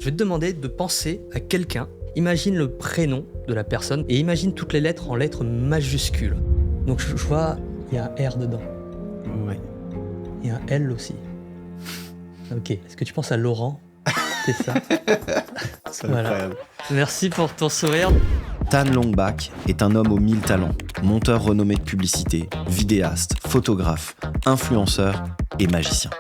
Je vais te demander de penser à quelqu'un. Imagine le prénom de la personne et imagine toutes les lettres en lettres majuscules. Donc je vois, il y a un R dedans. Ouais. Il y a un L aussi. Ok. Est-ce que tu penses à Laurent? C'est ça. C'est Voilà. incroyable. Merci pour ton sourire. Tan Long Bak est un homme aux 1000 talents, monteur renommé de publicité, vidéaste, photographe, influenceur et magicien.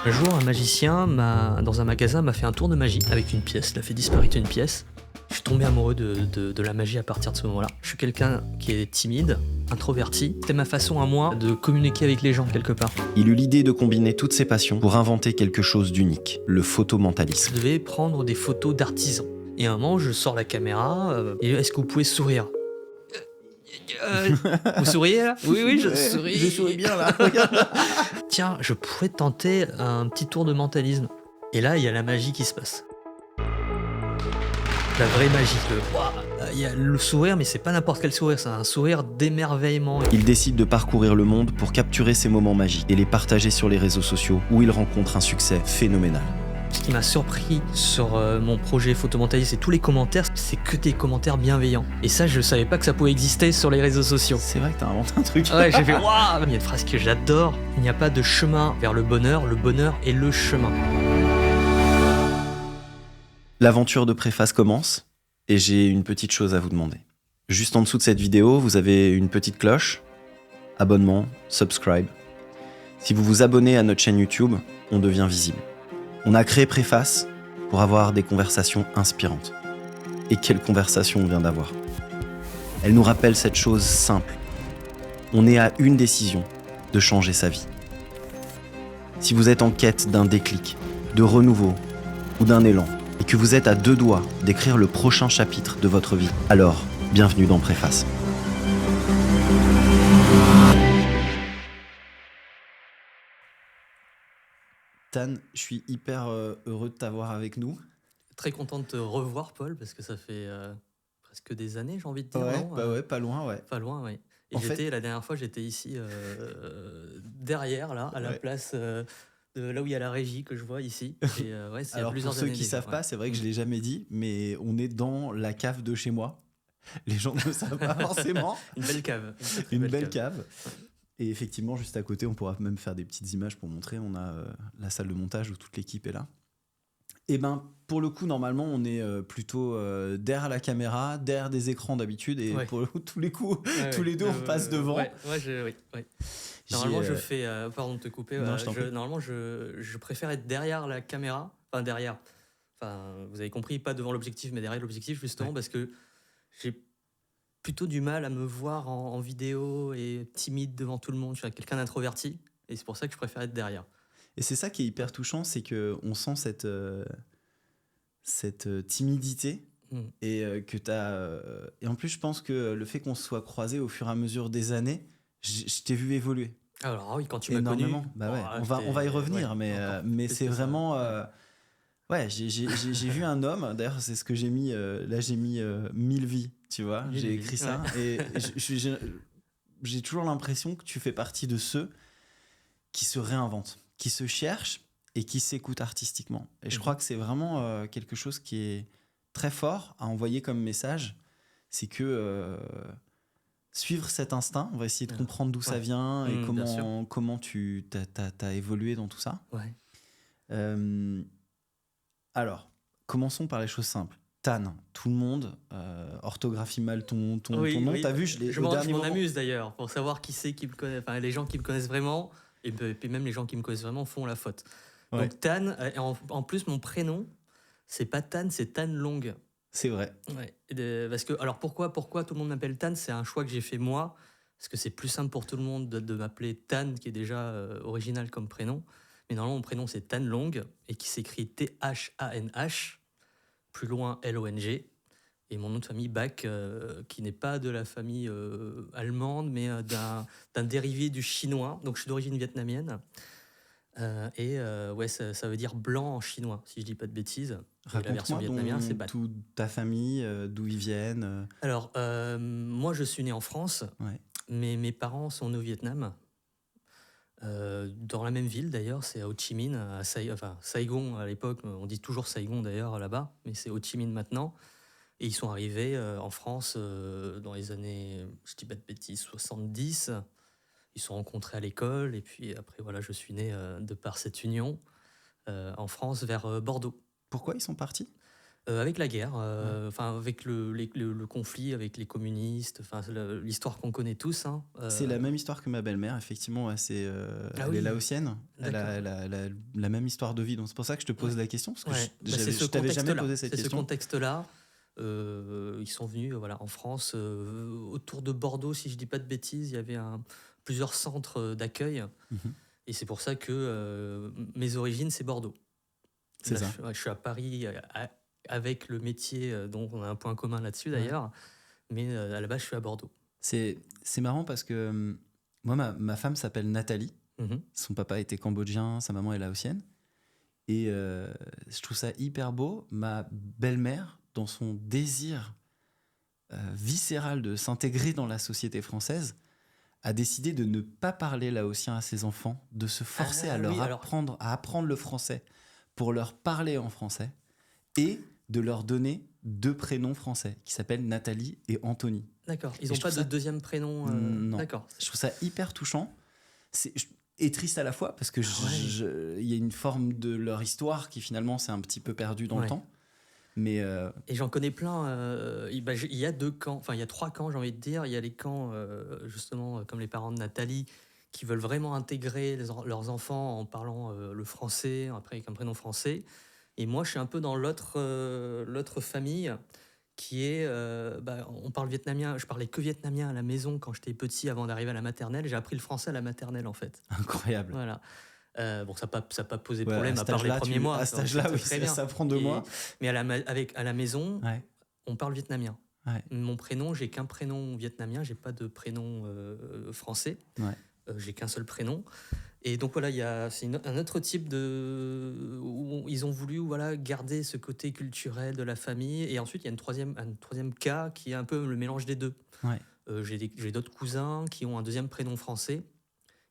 Un jour, un magicien dans un magasin m'a fait un tour de magie avec une pièce. Il a fait disparaître une pièce. Je suis tombé amoureux de la magie à partir de ce moment-là. Je suis quelqu'un qui est timide, introverti. C'était ma façon à moi de communiquer avec les gens quelque part. Il eut l'idée de combiner toutes ses passions pour inventer quelque chose d'unique, le photomentalisme. Je devais prendre des photos d'artisans. Et à un moment, je sors la caméra et est-ce que vous pouvez sourire? Vous souriez là? Oui, je souris. Je souris bien là. Tiens, je pourrais tenter un petit tour de mentalisme. Et là, il y a la magie qui se passe. La vraie magie. Il y a le sourire, mais c'est pas n'importe quel sourire, c'est un sourire d'émerveillement. Il décide de parcourir le monde pour capturer ces moments magiques et les partager sur les réseaux sociaux où il rencontre un succès phénoménal. Ce qui m'a surpris sur mon projet photomentaliste et tous les commentaires, c'est que des commentaires bienveillants. Et ça, je savais pas que ça pouvait exister sur les réseaux sociaux. C'est vrai que t'as inventé un truc. Ouais, j'ai fait waouh! Il y a une phrase que j'adore. Il n'y a pas de chemin vers le bonheur est le chemin. L'aventure de préface commence et j'ai une petite chose à vous demander. Juste en dessous de cette vidéo, vous avez une petite cloche, abonnement, subscribe. Si vous vous abonnez à notre chaîne YouTube, on devient visible. On a créé Préface pour avoir des conversations inspirantes. Et quelle conversation on vient d'avoir. Elle nous rappelle cette chose simple. On est à une décision de changer sa vie. Si vous êtes en quête d'un déclic, de renouveau ou d'un élan, et que vous êtes à 2 doigts d'écrire le prochain chapitre de votre vie, alors bienvenue dans Préface. Tan, je suis hyper heureux de t'avoir avec nous. Très content de te revoir, Paul, parce que ça fait presque des années, j'ai envie de dire. Ouais, non bah ouais, pas loin, ouais. Pas loin, oui. Et En fait- la dernière fois, j'étais ici, derrière, là, à la Ouais. place de là où il y a la régie que je vois ici. Et ouais, c'est il y a Alors plusieurs pour ceux années qui déjà, savent ouais. pas, c'est vrai que je l'ai jamais dit, mais on est dans la cave de chez moi. Les gens ne savent pas forcément. Une belle cave. Très, très Une belle cave. Et effectivement, juste à côté, on pourra même faire des petites images pour montrer. On a la salle de montage où toute l'équipe est là. Et ben, pour le coup, normalement, on est plutôt derrière la caméra, derrière des écrans d'habitude. Et Ouais. pour le coup, tous les coups, tous les deux, on passe devant. Ouais, oui. Normalement, je fais. Pardon de te couper. Non, je t'en prie. Normalement, je préfère être derrière la caméra. Enfin, derrière. Enfin, vous avez compris, pas devant l'objectif, mais derrière l'objectif, justement, Ouais. parce que j'ai plutôt du mal à me voir en vidéo et timide devant tout le monde. Je suis quelqu'un d'introverti. Et c'est pour ça que je préfère être derrière. Et c'est ça qui est hyper touchant, c'est qu'on sent cette timidité. Mm. Et que t'as. Et en plus, je pense que le fait qu'on se soit croisés au fur et à mesure des années, je t'ai vu évoluer. Alors, oui, quand tu m'as connu. Énormément. Bah ouais. on va y revenir, ouais, mais plus c'est que ça. vraiment. Ouais, j'ai vu un homme. D'ailleurs, c'est ce que j'ai mis. Là, j'ai mis 1000 vies, tu vois. 1000 J'ai vies, écrit ça. Et j'ai toujours l'impression que tu fais partie de ceux qui se réinventent, qui se cherchent et qui s'écoutent artistiquement. Et je crois que c'est vraiment quelque chose qui est très fort à envoyer comme message. C'est que suivre cet instinct, on va essayer de comprendre d'où ça vient et comment tu t'as évolué dans tout ça. Ouais. Alors, commençons par les choses simples. Tan, tout le monde orthographie mal ton nom. T'as vu, je m'en amuse d'ailleurs pour savoir qui c'est qui me connaît. Enfin, les gens qui me connaissent vraiment et puis même les gens qui me connaissent vraiment font la faute. Ouais. Donc Tan, en plus mon prénom, c'est pas Tan, c'est Tan Long. C'est vrai. Ouais. Parce que alors pourquoi tout le monde m'appelle Tan? C'est un choix que j'ai fait moi parce que c'est plus simple pour tout le monde de m'appeler Tan, qui est déjà original comme prénom. Mais normalement mon prénom c'est Tan Long et qui s'écrit T-H-A-N-H, plus loin L-O-N-G. Et mon nom de famille, Bak, qui n'est pas de la famille allemande, mais d'un dérivé du chinois. Donc, je suis d'origine vietnamienne. Ouais, ça veut dire blanc en chinois, si je dis pas de bêtises. Et la version vietnamienne, c'est Bat. Toute ta famille, d'où ils viennent. Alors, moi, je suis né en France, Ouais. mais mes parents sont nés au Vietnam. Dans la même ville d'ailleurs, c'est à Ho Chi Minh, Saigon à l'époque, on dit toujours Saigon d'ailleurs là-bas, mais c'est Ho Chi Minh maintenant. Et ils sont arrivés en France dans les années, je dis pas de bêtises, 70. Ils se sont rencontrés à l'école et puis après voilà, je suis né de par cette union en France vers Bordeaux. Pourquoi ils sont partis? Avec la guerre, avec le conflit avec les communistes, l'histoire qu'on connaît tous. Hein, C'est la même histoire que ma belle-mère, effectivement. Ouais, elle est oui. laotienne. Elle D'accord. a la même histoire de vie. Donc c'est pour ça que je te pose la question, parce que c'est je t'avais jamais posé cette C'est ce question. contexte-là. Ils sont venus en France, autour de Bordeaux, si je dis pas de bêtises. Il y avait plusieurs centres d'accueil. Mhm. Et c'est pour ça que mes origines, c'est Bordeaux. C'est Là, ça. je suis à Paris avec le métier, dont on a un point commun là-dessus d'ailleurs. Mais à la base, je suis à Bordeaux. C'est marrant parce que moi, ma femme s'appelle Nathalie. Mhm. Son papa était cambodgien, sa maman est laotienne. Et je trouve ça hyper beau. Ma belle-mère, dans son désir viscéral de s'intégrer dans la société française, a décidé de ne pas parler laotien à ses enfants, de se forcer à apprendre le français pour leur parler en français et de leur donner 2 prénoms français qui s'appellent Nathalie et Anthony. D'accord. Ils n'ont pas de deuxième prénom Non. D'accord. Je trouve ça hyper touchant. Et triste à la fois parce que il y a une forme de leur histoire qui finalement s'est un petit peu perdue dans le temps. Mais Et j'en connais plein. Il y a 2 camps, il y a 3 camps, j'ai envie de dire. Il y a les camps, justement, comme les parents de Nathalie, qui veulent vraiment intégrer leurs enfants en parlant le français, après avec un prénom français. Et moi, je suis un peu dans l'autre famille qui est... on parle vietnamien. Je parlais que vietnamien à la maison quand j'étais petit, avant d'arriver à la maternelle. J'ai appris le français à la maternelle, en fait. Incroyable. Voilà. Ça n'a pas posé de problème à part les premiers mois. À cet âge-là, oui, ça prend 2 mois. Mais à la maison, on parle vietnamien. Ouais. Mon prénom, j'ai qu'un prénom vietnamien, j'ai pas de prénom français. J'ai qu'un seul prénom. Et donc voilà, c'est un autre type où ils ont voulu garder ce côté culturel de la famille. Et ensuite, il y a un troisième cas qui est un peu le mélange des deux. J'ai d'autres cousins qui ont un deuxième prénom français,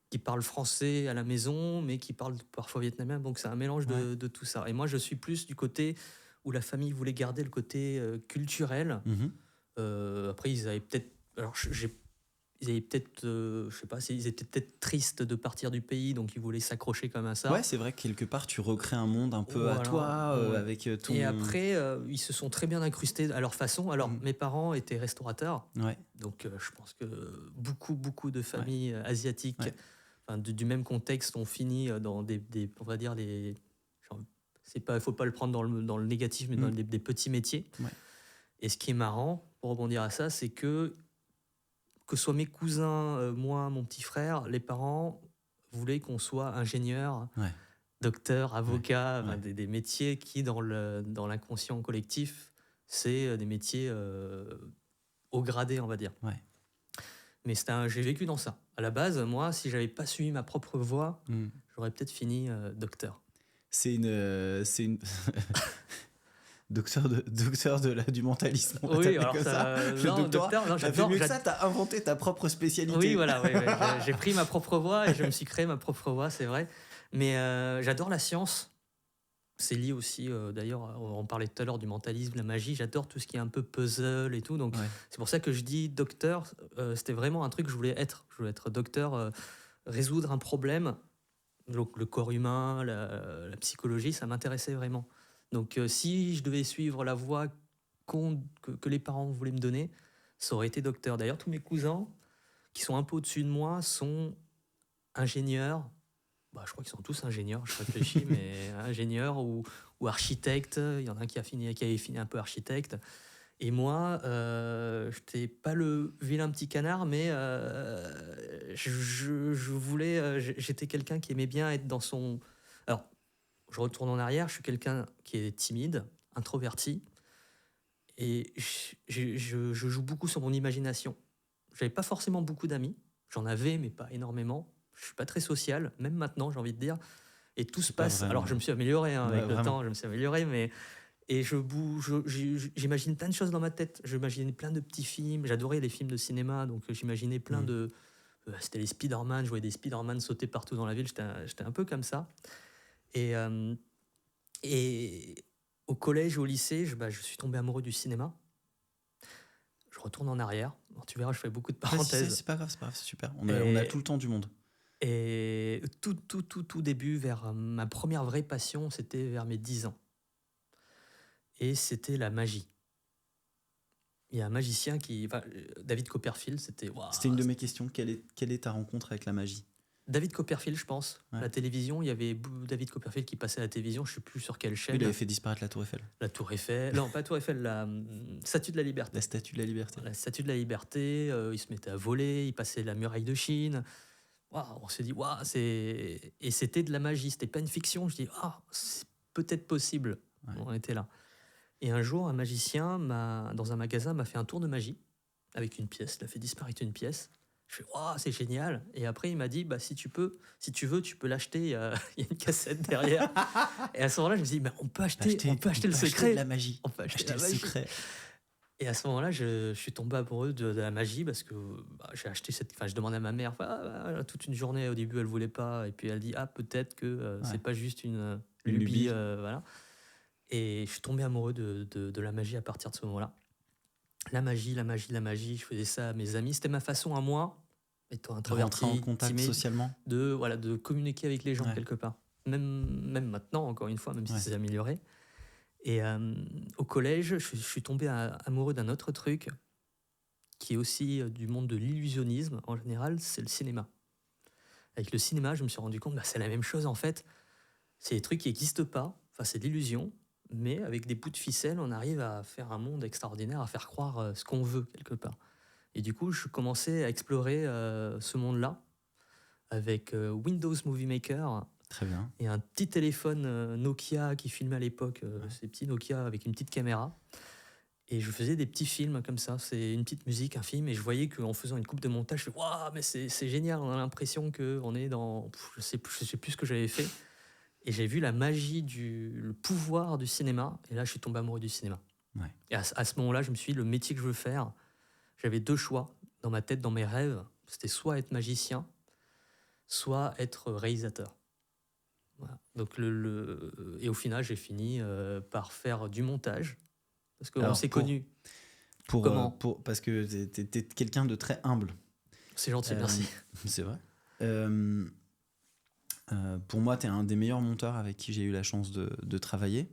qui parlent français à la maison, mais qui parlent parfois vietnamien. Donc c'est un mélange de tout ça. Et moi, je suis plus du côté où la famille voulait garder le côté culturel. Après, ils avaient peut-être... Alors, ils avaient peut-être, je sais pas, ils étaient peut-être tristes de partir du pays, donc ils voulaient s'accrocher comme à ça. Ouais, c'est vrai que quelque part, tu recrées un monde un peu à toi, avec ton... Et après, ils se sont très bien incrustés à leur façon. Alors, mes parents étaient restaurateurs, donc je pense que beaucoup de familles asiatiques, du même contexte, ont fini dans on va dire, faut pas le prendre dans le négatif, mais dans des petits métiers. Et ce qui est marrant, pour rebondir à ça, c'est que ce soit mes cousins, moi, mon petit frère, les parents voulaient qu'on soit ingénieur, docteur, avocat, des métiers qui, dans l'inconscient collectif, c'est des métiers haut gradés, on va dire. Mais j'ai vécu dans ça. À la base, moi, si j'avais pas suivi ma propre voie, j'aurais peut-être fini docteur. C'est une... Docteur du mentalisme. Oui, alors ça. Docteur, t'as fait mieux que ça, t'as inventé ta propre spécialité. Oui, voilà, j'ai pris ma propre voie et je me suis créé ma propre voie, c'est vrai. Mais j'adore la science. C'est lié aussi, d'ailleurs, on parlait tout à l'heure du mentalisme, la magie. J'adore tout ce qui est un peu puzzle et tout. Donc c'est pour ça que je dis docteur. C'était vraiment un truc que je voulais être. Je voulais être docteur, résoudre un problème. Donc le corps humain, la psychologie, ça m'intéressait vraiment. Donc si je devais suivre la voie que les parents voulaient me donner, ça aurait été docteur. D'ailleurs, tous mes cousins, qui sont un peu au-dessus de moi, sont ingénieurs. Je crois qu'ils sont tous ingénieurs, je réfléchis, mais ingénieurs ou architectes. Il y en a un qui avait fini un peu architecte. Et moi, je n'étais pas le vilain petit canard, mais j'étais quelqu'un qui aimait bien être dans son... Alors, je retourne en arrière, je suis quelqu'un qui est timide, introverti, et je joue beaucoup sur mon imagination. J'avais pas forcément beaucoup d'amis, j'en avais, mais pas énormément. Je suis pas très social, même maintenant, j'ai envie de dire. Et tout se passe... Alors, je me suis amélioré avec le temps, je me suis amélioré, mais... Et j'imagine plein de choses dans ma tête. J'imaginais plein de petits films. J'adorais les films de cinéma, donc j'imaginais plein de C'était les Spider-Man, je voyais des Spider-Man sauter partout dans la ville, j'étais un peu comme ça. Et au collège, au lycée, je suis tombé amoureux du cinéma. Je retourne en arrière. Alors, tu verras, je fais beaucoup de parenthèses. C'est pas grave, c'est super. On a tout le temps du monde. Et tout début, vers ma première vraie passion, c'était vers mes 10 ans. Et c'était la magie. Il y a un magicien David Copperfield, c'était... Wow, c'était une de mes questions. Quelle est ta rencontre avec la magie? David Copperfield, je pense. Ouais. La télévision, il y avait David Copperfield qui passait à la télévision, je ne sais plus sur quelle chaîne. Il avait fait disparaître la Tour Eiffel. La Tour Eiffel. Non, pas la Tour Eiffel, la Statue de la Liberté. La Statue de la Liberté. La Statue de la Liberté, il se mettait à voler, il passait la muraille de Chine. Wow, on se dit, wow, et c'était de la magie, c'était pas une fiction. Je dis, c'est peut-être possible. Ouais. On était là. Et un jour, un magicien, dans un magasin, m'a fait un tour de magie avec une pièce. Il a fait disparaître une pièce. Je fais, waouh, c'est génial. Et après, il m'a dit, si tu veux, tu peux l'acheter. Il y a une cassette derrière. Et à ce moment-là, je me suis dit, on peut acheter le secret. De la magie. On peut acheter le secret. Et à ce moment-là, je suis tombé amoureux de la magie parce que j'ai acheté je demandais à ma mère, toute une journée au début, elle voulait pas. Et puis elle dit, peut-être que c'est pas juste une lubie. Voilà. Et je suis tombé amoureux de la magie à partir de ce moment-là. La magie, je faisais ça à mes amis. C'était ma façon à moi, étant introverti, rentrer en contact timide, socialement. De communiquer avec les gens quelque part. Même maintenant, encore une fois, même si c'est amélioré. Et au collège, je suis tombé amoureux d'un autre truc qui est aussi du monde de l'illusionnisme. En général, c'est le cinéma. Avec le cinéma, je me suis rendu compte, c'est la même chose en fait. C'est des trucs qui n'existent pas. Enfin, c'est de l'illusion. Mais avec des bouts de ficelle, on arrive à faire un monde extraordinaire, à faire croire ce qu'on veut, quelque part. Et du coup, je commençais à explorer ce monde-là avec Windows Movie Maker. Très bien. Et un petit téléphone Nokia qui filmait à l'époque, ces petits Nokia avec une petite caméra. Et je faisais des petits films comme ça. C'est une petite musique, un film. Et je voyais qu'en faisant une coupe de montage, je fais, waouh, mais c'est génial. On a l'impression qu'on est dans... Je sais plus ce que j'avais fait. Et j'ai vu la magie, le pouvoir du cinéma. Et là, je suis tombé amoureux du cinéma. Ouais. Et à ce moment-là, je me suis dit, le métier que je veux faire, j'avais 2 choix dans ma tête, dans mes rêves. C'était soit être magicien, soit être réalisateur. Voilà. Donc et au final, j'ai fini par faire du montage. Parce qu'on s'est connus. Comment parce que t'es quelqu'un de très humble. C'est gentil, merci. C'est vrai. Pour moi, tu es un des meilleurs monteurs avec qui j'ai eu la chance de travailler.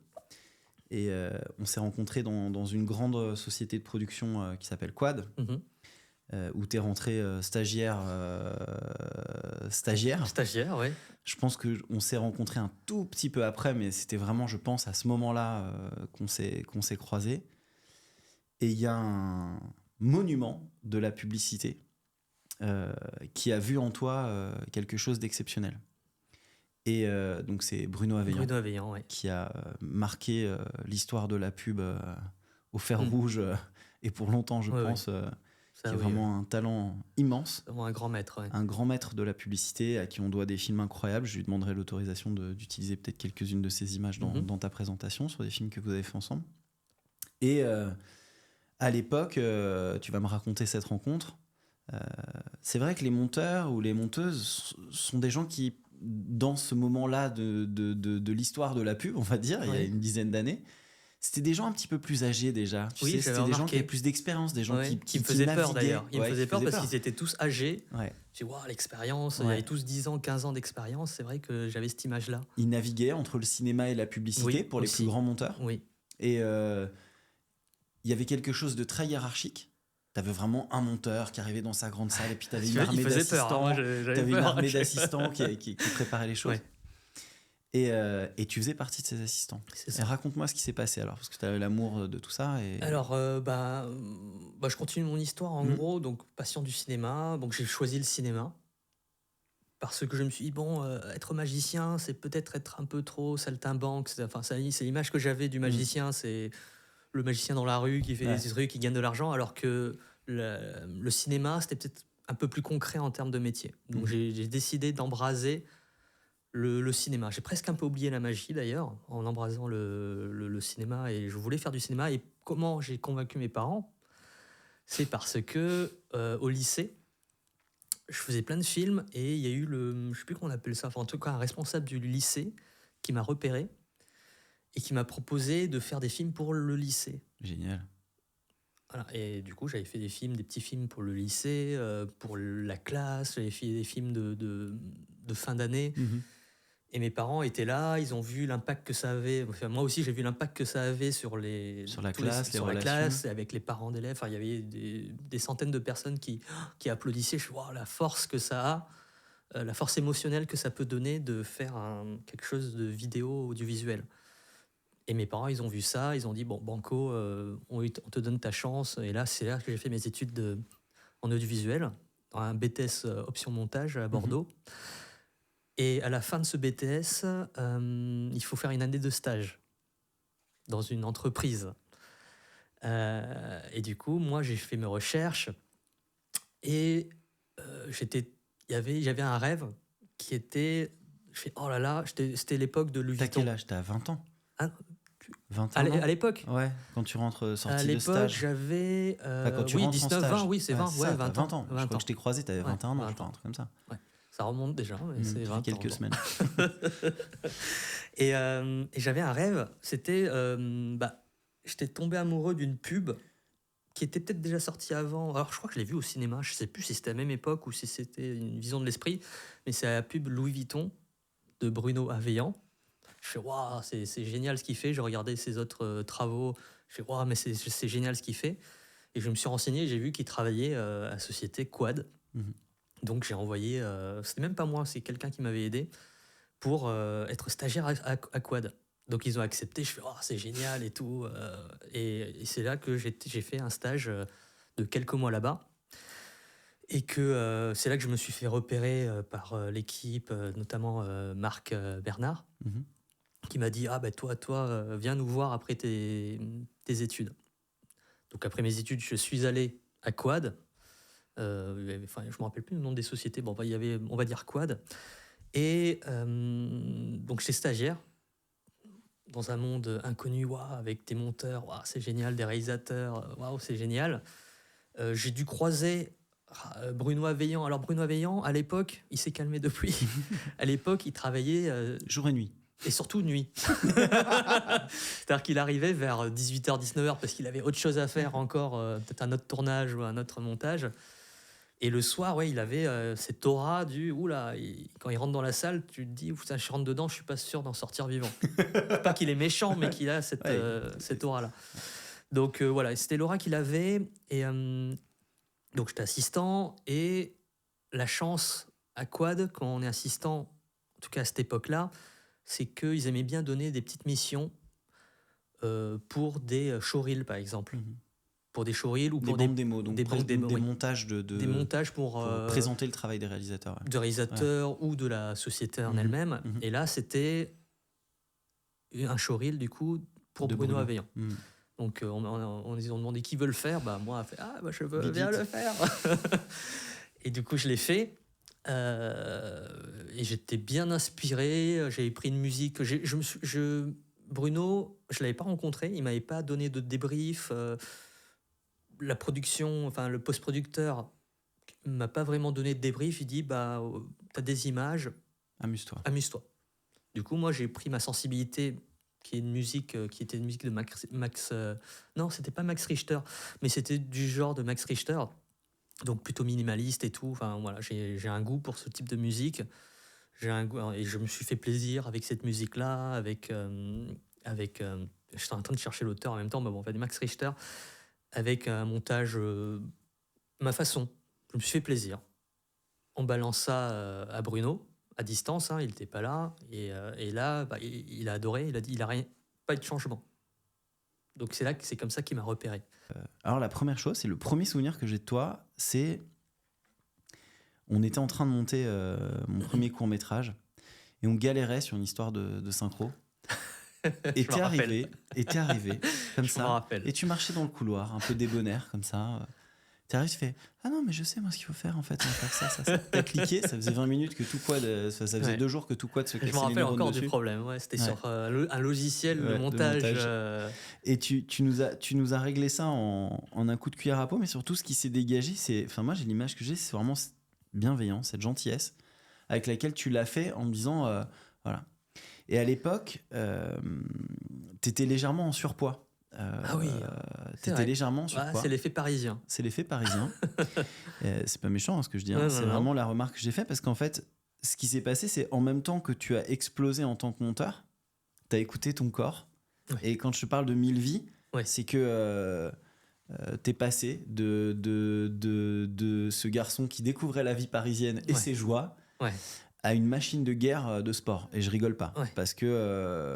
Et on s'est rencontrés dans une grande société de production qui s'appelle Quad, où tu es rentré stagiaire. Stagiaire, oui. Je pense qu'on s'est rencontrés un tout petit peu après, mais c'était vraiment, je pense, à ce moment-là qu'on s'est croisés. Et il y a un monument de la publicité qui a vu en toi quelque chose d'exceptionnel. Et donc c'est Bruno Aveillant, qui a marqué l'histoire de la pub au fer rouge et pour longtemps, je pense, qui est vraiment un talent immense. Vraiment un grand maître. Ouais. Un grand maître de la publicité à qui on doit des films incroyables. Je lui demanderai l'autorisation d'utiliser peut-être quelques-unes de ces images dans ta présentation sur des films que vous avez fait ensemble. Et à l'époque, tu vas me raconter cette rencontre. C'est vrai que les monteurs ou les monteuses sont des gens qui, dans ce moment-là de l'histoire de la pub, on va dire, il y a une dizaine d'années, c'était des gens un petit peu plus âgés déjà. C'était des gens qui avaient plus d'expérience, des gens qui me faisaient peur naviguaient. d'ailleurs. Ils me faisaient peur parce qu'ils étaient tous âgés. Ouais. J'ai dit, waouh, l'expérience, ils avaient tous 10 ans, 15 ans d'expérience. C'est vrai que j'avais cette image-là. Ils naviguaient entre le cinéma et la publicité pour les plus grands monteurs. Oui. Et il y avait quelque chose de très hiérarchique. T'avais vraiment un monteur qui arrivait dans sa grande salle et puis t'avais une armée d'assistants. T'avais une armée d'assistants qui préparait les choses. Ouais. Et tu faisais partie de ces assistants. Et raconte-moi ce qui s'est passé alors, parce que tu avais l'amour de tout ça. Alors, je continue mon histoire en gros. Donc, passion du cinéma. Donc, j'ai choisi le cinéma. Parce que je me suis dit, être magicien, c'est peut-être être un peu trop saltimbanque. C'est l'image que j'avais du magicien. C'est le magicien dans la rue qui fait des trucs, qui gagne de l'argent. Alors que le cinéma, c'était peut-être un peu plus concret en termes de métier. Donc, j'ai décidé d'embraser le cinéma. J'ai presque un peu oublié la magie d'ailleurs en embrasant le cinéma, et je voulais faire du cinéma. Et comment j'ai convaincu mes parents ? C'est parce que au lycée, je faisais plein de films et il y a eu je sais plus comment on appelle ça, enfin, en tout cas un responsable du lycée qui m'a repéré et qui m'a proposé de faire des films pour le lycée. Génial. Voilà. Et du coup, j'avais fait des petits films pour le lycée, pour la classe, j'avais fait des films de fin d'année. Et mes parents étaient là, ils ont vu l'impact que ça avait. Enfin, moi aussi, j'ai vu l'impact que ça avait sur la tous classe, les sur la relations. classe, avec les parents d'élèves. Enfin, il y avait des centaines de personnes qui applaudissaient. Je vois la force que ça a, la force émotionnelle que ça peut donner de faire quelque chose de vidéo audiovisuel. Et mes parents, ils ont vu ça, ils ont dit, bon, Banco, on te donne ta chance. Et là, c'est là que j'ai fait mes études en audiovisuel, dans un BTS option montage à Bordeaux. Et à la fin de ce BTS, il faut faire une année de stage dans une entreprise. Et du coup, moi, j'ai fait mes recherches et j'avais un rêve qui était... Je fais, oh là là, c'était l'époque de Louis Vuitton. T'as quel âge? T'as 20 ans? 21 ans à l'époque? Ouais, quand tu rentres sorti de stage. À l'époque, j'avais... quand tu rentres 19, en stage. 20, oui, c'est 20. Ça, Ouais, 20 20 ans. 20 Je crois que je t'ai croisé, t'avais 21 ans, 20 je crois, un truc comme ça. Ouais. Ça remonte déjà, mais c'est 20 ans. quelques semaines. Et j'avais un rêve, c'était... j'étais tombé amoureux d'une pub qui était peut-être déjà sortie avant. Alors, je crois que je l'ai vue au cinéma. Je sais plus si c'était à la même époque ou si c'était une vision de l'esprit. Mais c'est la pub Louis Vuitton de Bruno Aveillant. Je fais, waouh, c'est génial ce qu'il fait. J'ai regardé ses autres travaux. Je fais, waouh, mais c'est génial ce qu'il fait. Et je me suis renseigné, j'ai vu qu'il travaillait à la société Quad. Donc, j'ai envoyé... c'était même pas moi, c'est quelqu'un qui m'avait aidé pour être stagiaire à Quad. Donc ils ont accepté, je fais oh, c'est génial et tout. Et c'est là que j'ai fait un stage de quelques mois là-bas. Et que c'est là que je me suis fait repérer par l'équipe, notamment Marc Bernard, qui m'a dit ah ben toi, viens nous voir après tes études. Donc après mes études, je suis allé à Quad. Enfin, je me rappelle plus le nom des sociétés. Bon, il y avait, on va dire Quad. Et donc j'étais stagiaire dans un monde inconnu, avec des monteurs, c'est génial, des réalisateurs, c'est génial. J'ai dû croiser Bruno Aveillant. Alors Bruno Aveillant, à l'époque, il s'est calmé depuis. À l'époque, il travaillait... jour et nuit. Et surtout nuit. C'est-à-dire qu'il arrivait vers 18h, 19h parce qu'il avait autre chose à faire encore, peut-être un autre tournage ou un autre montage. Et le soir, il avait cette aura du oula. Quand il rentre dans la salle, tu te dis putain, je rentre dedans, je suis pas sûr d'en sortir vivant. Pas qu'il est méchant, mais qu'il a cette aura-là. Donc voilà, c'était l'aura qu'il avait. Et donc j'étais assistant. Et la chance à Quad, quand on est assistant, en tout cas à cette époque-là, c'est qu'ils aimaient bien donner des petites missions pour des showreels, par exemple. Pour des showreels ou pour des bandes démos, donc des montages des montages pour présenter le travail des réalisateurs. De réalisateurs ou de la société en elle-même. Et là, c'était un showreel, du coup, pour Bruno Aveillant. Donc, ils ont demandé qui veut le faire. Moi, j'ai fait, je veux bien le faire. Et du coup, je l'ai fait. Et j'étais bien inspiré. J'avais pris une musique. Bruno, je ne l'avais pas rencontré. Il ne m'avait pas donné de débrief. La production, enfin le post-producteur m'a pas vraiment donné de débrief. Il dit t'as des images, amuse-toi. Du coup, moi j'ai pris ma sensibilité, qui est une musique qui était une musique de Max non, c'était pas Max Richter, mais c'était du genre de Max Richter, donc plutôt minimaliste et tout. Enfin voilà, j'ai un goût pour ce type de musique. J'ai un goût, et je me suis fait plaisir avec cette musique là, avec j'étais en train de chercher l'auteur en même temps, mais Max Richter. Avec un montage ma façon. Je me suis fait plaisir. On balance ça à Bruno, à distance, il n'était pas là. Et là, il a adoré, il a dit il n'a rien, pas eu de changement. Donc c'est comme ça qu'il m'a repéré. Alors la première chose, c'est le premier souvenir que j'ai de toi, c'est... On était en train de monter mon premier court-métrage et on galérait sur une histoire de synchro. Et t'es arrivé comme ça, et tu marchais dans le couloir, un peu débonnaire comme ça. T'es arrivé, tu fais ah non, mais je sais moi ce qu'il faut faire en fait, on va faire ça. T'as cliqué, ça faisait 20 minutes que tout Quad, ça faisait 2 jours que tout Quad se cassait les neurones dessus. Je me rappelle encore du problème, c'était sur un logiciel de montage. Et tu nous as réglé ça en un coup de cuillère à peau, mais surtout ce qui s'est dégagé, c'est, enfin moi j'ai l'image que j'ai, c'est vraiment bienveillance, cette gentillesse avec laquelle tu l'as fait en me disant voilà. Et à l'époque, t'étais légèrement en surpoids. Ah oui, c'est T'étais vrai. légèrement en surpoids. C'est l'effet parisien. C'est l'effet parisien. C'est pas méchant ce que je dis. Non, C'est non. vraiment la remarque que j'ai faite parce qu'en fait, ce qui s'est passé, c'est en même temps que tu as explosé en tant que monteur, t'as écouté ton corps. Ouais. Et quand je te parle de 1000 vies, c'est que t'es passé de ce garçon qui découvrait la vie parisienne et ses joies à une machine de guerre de sport. Et je rigole pas parce que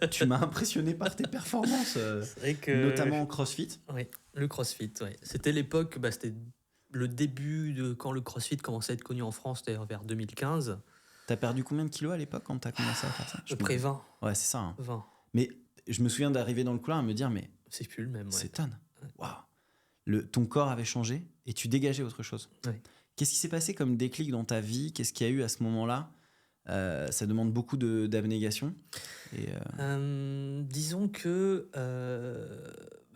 tu m'as impressionné par tes performances, notamment en CrossFit. Oui, le CrossFit, c'était l'époque, c'était le début de quand le CrossFit commençait à être connu en France, d'ailleurs vers 2015. T'as perdu combien de kilos à l'époque quand t'as commencé à faire ça? À peu près 20. Ouais, c'est ça. Hein. 20. Mais je me souviens d'arriver dans le couloir et me dire, mais c'est plus le même. C'est tonne. Waouh. Ton corps avait changé et tu dégageais autre chose. Qu'est-ce qui s'est passé comme déclic dans ta vie? Qu'est-ce qu'il y a eu à ce moment-là? Ça demande beaucoup d'abnégation. Disons que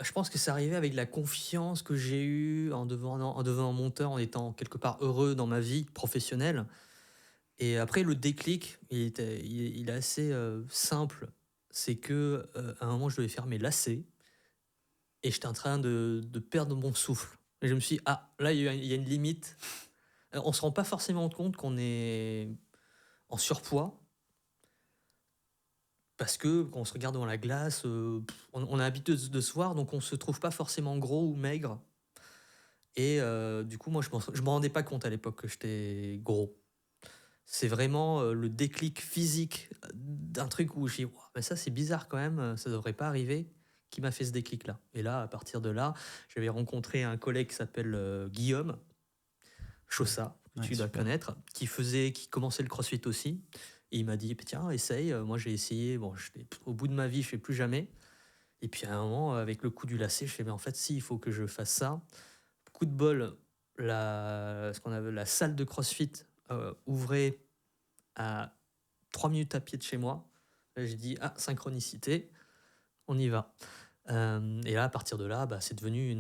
je pense que c'est arrivé avec la confiance que j'ai eue en devenant monteur, en étant quelque part heureux dans ma vie professionnelle. Et après, le déclic, il est assez simple. C'est que à un moment, je devais faire mes lacets et j'étais en train de perdre mon souffle. Et je me suis dit, là, il y a une limite. On ne se rend pas forcément compte qu'on est en surpoids. Parce que quand on se regarde dans la glace, on a l'habitude de se voir, donc on ne se trouve pas forcément gros ou maigre. Et du coup, moi, je ne me rendais pas compte à l'époque que j'étais gros. C'est vraiment le déclic physique d'un truc où j'ai dit, mais ça c'est bizarre quand même, ça devrait pas arriver, qui m'a fait ce déclic-là. Et là, à partir de là, j'avais rencontré un collègue qui s'appelle Guillaume Chaussat, que tu dois connaître, qui commençait le CrossFit aussi. Et il m'a dit, tiens, essaye. Moi, j'ai essayé. Bon, au bout de ma vie, je ne fais plus jamais. Et puis, à un moment, avec le coup du lacet, je fais, mais en fait, si, il faut que je fasse ça. Coup de bol, ce qu'on avait, la salle de CrossFit ouvrait à 3 minutes à pied de chez moi. Là, j'ai dit, synchronicité, on y va. Et là, à partir de là, c'est devenu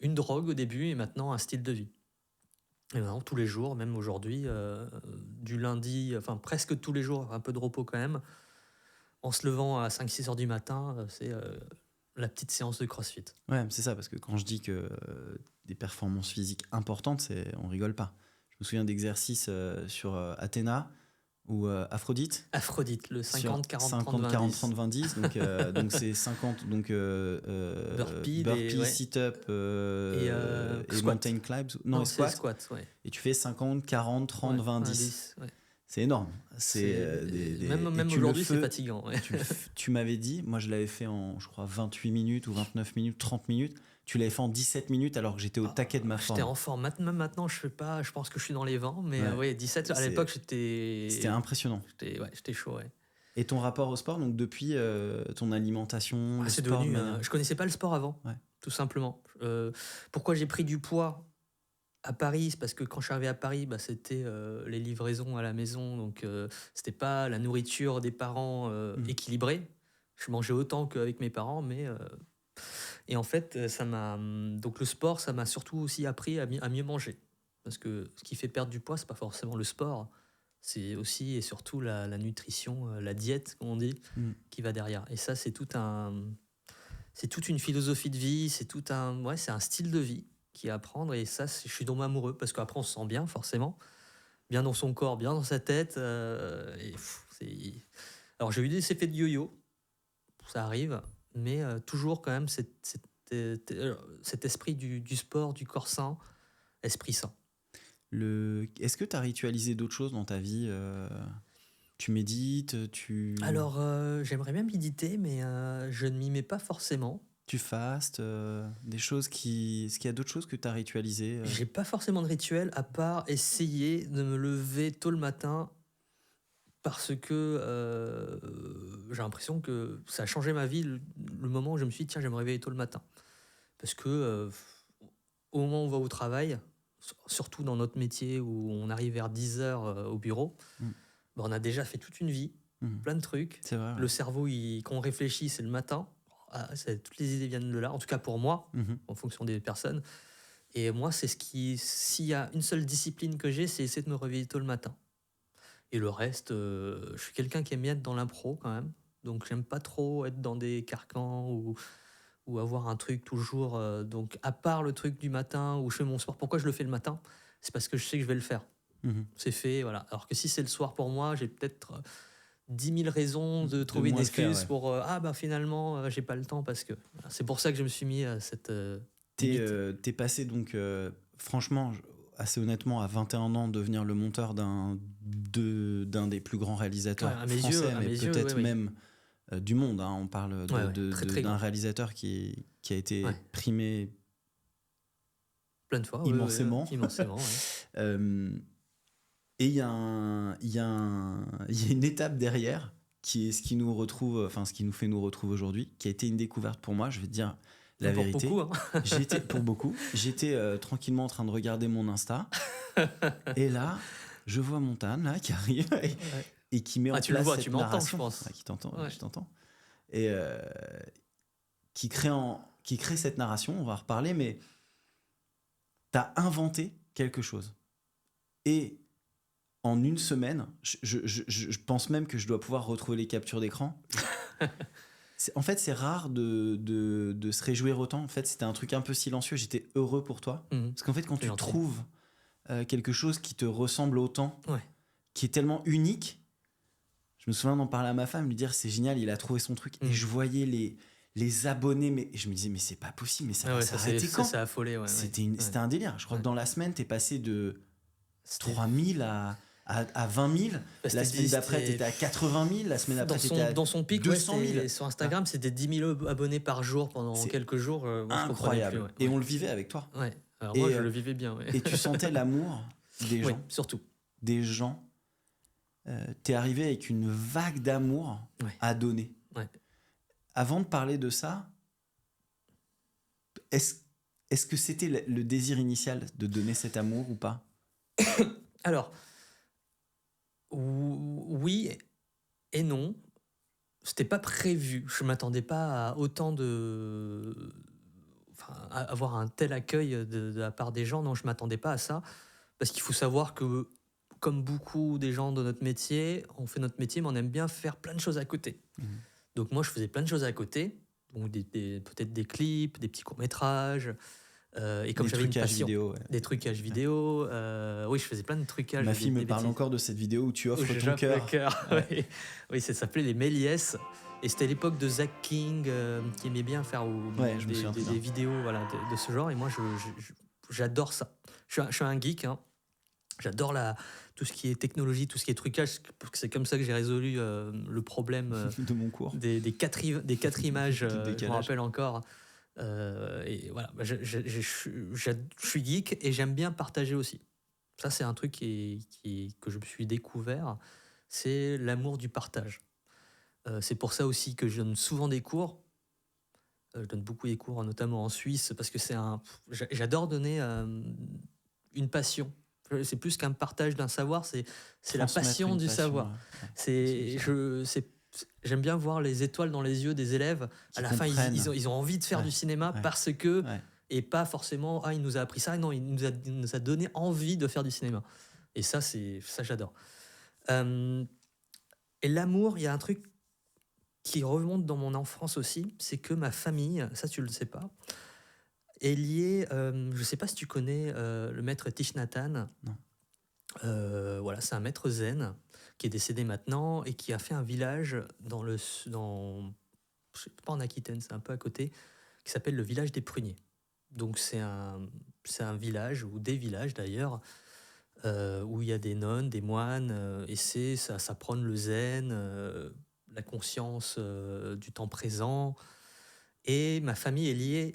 une drogue au début et maintenant un style de vie. Et maintenant, tous les jours, même aujourd'hui, du lundi, enfin presque tous les jours, un peu de repos quand même, en se levant à 5-6 heures du matin, c'est la petite séance de CrossFit. Ouais, c'est ça, parce que quand je dis que des performances physiques importantes, on rigole pas. Je me souviens d'exercices sur Athéna ou Aphrodite. Aphrodite, le 50, 40, 50, 40, 30, 20, 10. Donc c'est 50, burpee, sit-up et mountain climbs. Non, squat. Et tu fais 50, 40, 30, 20, 10. C'est énorme. Même aujourd'hui, c'est fatigant. Tu m'avais dit, moi je l'avais fait en, je crois, 28 minutes ou 29 minutes, 30 minutes. Tu l'avais fait en 17 minutes alors que j'étais au taquet de ma forme. J'étais en forme. Même maintenant, je pense que je suis dans les vents. Mais 17, à l'époque, C'était impressionnant. J'étais chaud, Et ton rapport au sport, donc depuis ton alimentation, c'est devenu, je connaissais pas le sport avant, tout simplement. Pourquoi j'ai pris du poids à Paris, c'est parce que quand je suis arrivé à Paris, c'était les livraisons à la maison, donc c'était pas la nourriture des parents équilibrée. Je mangeais autant qu'avec mes parents, mais et en fait, donc le sport, ça m'a surtout aussi appris à mieux manger, parce que ce qui fait perdre du poids, c'est pas forcément le sport, c'est aussi et surtout la nutrition, la diète, comme on dit, qui va derrière. Et ça, c'est toute une philosophie de vie, c'est un style de vie qui est à apprendre, et ça, je suis tombé amoureux, parce qu'après on se sent bien, forcément, bien dans son corps, bien dans sa tête. Alors j'ai eu des effets de yo-yo, ça arrive, mais toujours quand même cet esprit du sport, du corps sain, esprit sain. Est-ce que tu as ritualisé d'autres choses dans ta vie? Tu médites? Alors, j'aimerais bien méditer, mais je ne m'y mets pas forcément. Tu fastes, des choses est-ce qu'il y a d'autres choses que tu as ritualisées? J'ai pas forcément de rituel, à part essayer de me lever tôt le matin, parce que j'ai l'impression que ça a changé ma vie le moment où je me suis dit, tiens, je vais me réveiller tôt le matin. Parce que au moment où on va au travail, surtout dans notre métier où on arrive vers 10h au bureau, on a déjà fait toute une vie, plein de trucs. C'est vrai, Le cerveau, quand on réfléchit, c'est le matin. Toutes les idées viennent de là, en tout cas pour moi, en fonction des personnes. Et moi, c'est s'il y a une seule discipline que j'ai, c'est essayer de me réveiller tôt le matin. Et le reste, je suis quelqu'un qui aime bien être dans l'impro quand même. Donc j'aime pas trop être dans des carcans ou avoir un truc toujours. Donc à part le truc du matin où je fais mon sport, pourquoi je le fais le matin? C'est parce que je sais que je vais le faire. Mhm. C'est fait, voilà. Alors que si c'est le soir pour moi, j'ai peut-être 10 000 raisons de trouver une moins le faire, excuse ouais. pour finalement j'ai pas le temps parce que c'est pour ça que je me suis mis à cette limite. T'es passé donc, franchement, assez honnêtement, à 21 ans, devenir le monteur d'un des plus grands réalisateurs Ouais, à mes français, yeux, mais ouais, peut-être oui. même du monde. Hein. On parle Ouais, ouais, très, très d'un grand. réalisateur qui a été Ouais. primé Plein de fois, immensément. immensément, ouais. Et il y a une étape derrière qui est ce qui nous retrouve, enfin ce qui nous fait nous retrouver aujourd'hui, qui a été une découverte pour moi. Je vais te dire la Pour vérité. beaucoup, hein. Pour beaucoup, j'étais tranquillement en train de regarder mon Insta, et là, je vois Montane là qui arrive et qui met en Tu le place vois, cette tu m'entends, narration. je pense. Ah, qui t'entend, Ouais. je t'entends. Et qui crée cette narration. On va en reparler, mais t'as inventé quelque chose. Et en une semaine, je pense même que je dois pouvoir retrouver les captures d'écran. En fait, c'est rare de se réjouir autant. En fait, c'était un truc un peu silencieux. J'étais heureux pour toi. Parce qu'en fait, quand C'est tu gentil. trouves quelque chose qui te ressemble autant, Ouais. qui est tellement unique, je me souviens d'en parler à ma femme, lui dire c'est génial, il a trouvé son truc. Et je voyais les abonnés, mais je me disais, mais c'est pas possible, mais ça va s'arrêter quand? Ça a affolé, ouais. C'était un délire. Je crois que dans la semaine, t'es passé de C'était 3000 à 20 000. La semaine d'après, t'étais à 80 000. La semaine d'après, t'étais à dans son pic, 200 000. sur Instagram, c'était 10 000 abonnés par jour pendant C'est quelques jours. Moi, je comprenais incroyable. plus, ouais. Et on le vivait avec toi. Ouais. Alors Et, moi, je le vivais bien, ouais. Et tu sentais l'amour des Oui, gens. surtout. Des gens. T'es arrivé avec une vague d'amour à donner. Ouais. Avant de parler de ça, est-ce que c'était le désir initial de donner cet amour ou pas? Alors, oui et non. C'était pas prévu. Je m'attendais pas à autant de... Enfin, à avoir un tel accueil de la part des gens. Non, je m'attendais pas à ça. Parce qu'il faut savoir que, comme beaucoup des gens de notre métier, on fait notre métier, mais on aime bien faire plein de choses à côté. Donc moi, je faisais plein de choses à côté. Donc peut-être des clips, des petits courts-métrages. Et comme j'avais une passion, vidéo, des trucages vidéo, oui, je faisais plein de trucages. Ma fille me parle encore de cette vidéo où tu offres ton cœur. Ouais. Oui, ça s'appelait les Méliès. Et c'était l'époque de Zach King qui aimait bien faire des vidéos voilà, de ce genre. Et moi, j'adore ça. Je suis un geek. Hein. J'adore tout ce qui est technologie, tout ce qui est trucage. C'est comme ça que j'ai résolu le problème de mon cours. des 4 images. Je me rappelle encore. Et voilà, je suis geek et j'aime bien partager aussi. Ça, c'est un truc que je me suis découvert, c'est l'amour du partage. C'est pour ça aussi que je donne souvent des cours. Je donne beaucoup des cours, notamment en Suisse, parce que j'adore donner une passion. C'est plus qu'un partage d'un savoir, c'est la passion du savoir. J'aime bien voir les étoiles dans les yeux des élèves. À la fin, ils ont envie de faire du cinéma parce que, et pas forcément, il nous a appris ça. Non, il nous a donné envie de faire du cinéma. Et ça, j'adore. Et l'amour, il y a un truc qui remonte dans mon enfance aussi, c'est que ma famille, ça tu le sais pas, est liée, je sais pas si tu connais le maître Thich Nhat Hanh. Non. Voilà, c'est un maître zen qui est décédé maintenant et qui a fait un village je sais pas en Aquitaine, c'est un peu à côté, qui s'appelle le village des Pruniers. Donc c'est un village, ou des villages d'ailleurs, où il y a des nonnes, des moines, et ça prône le zen, la conscience du temps présent. Et ma famille est liée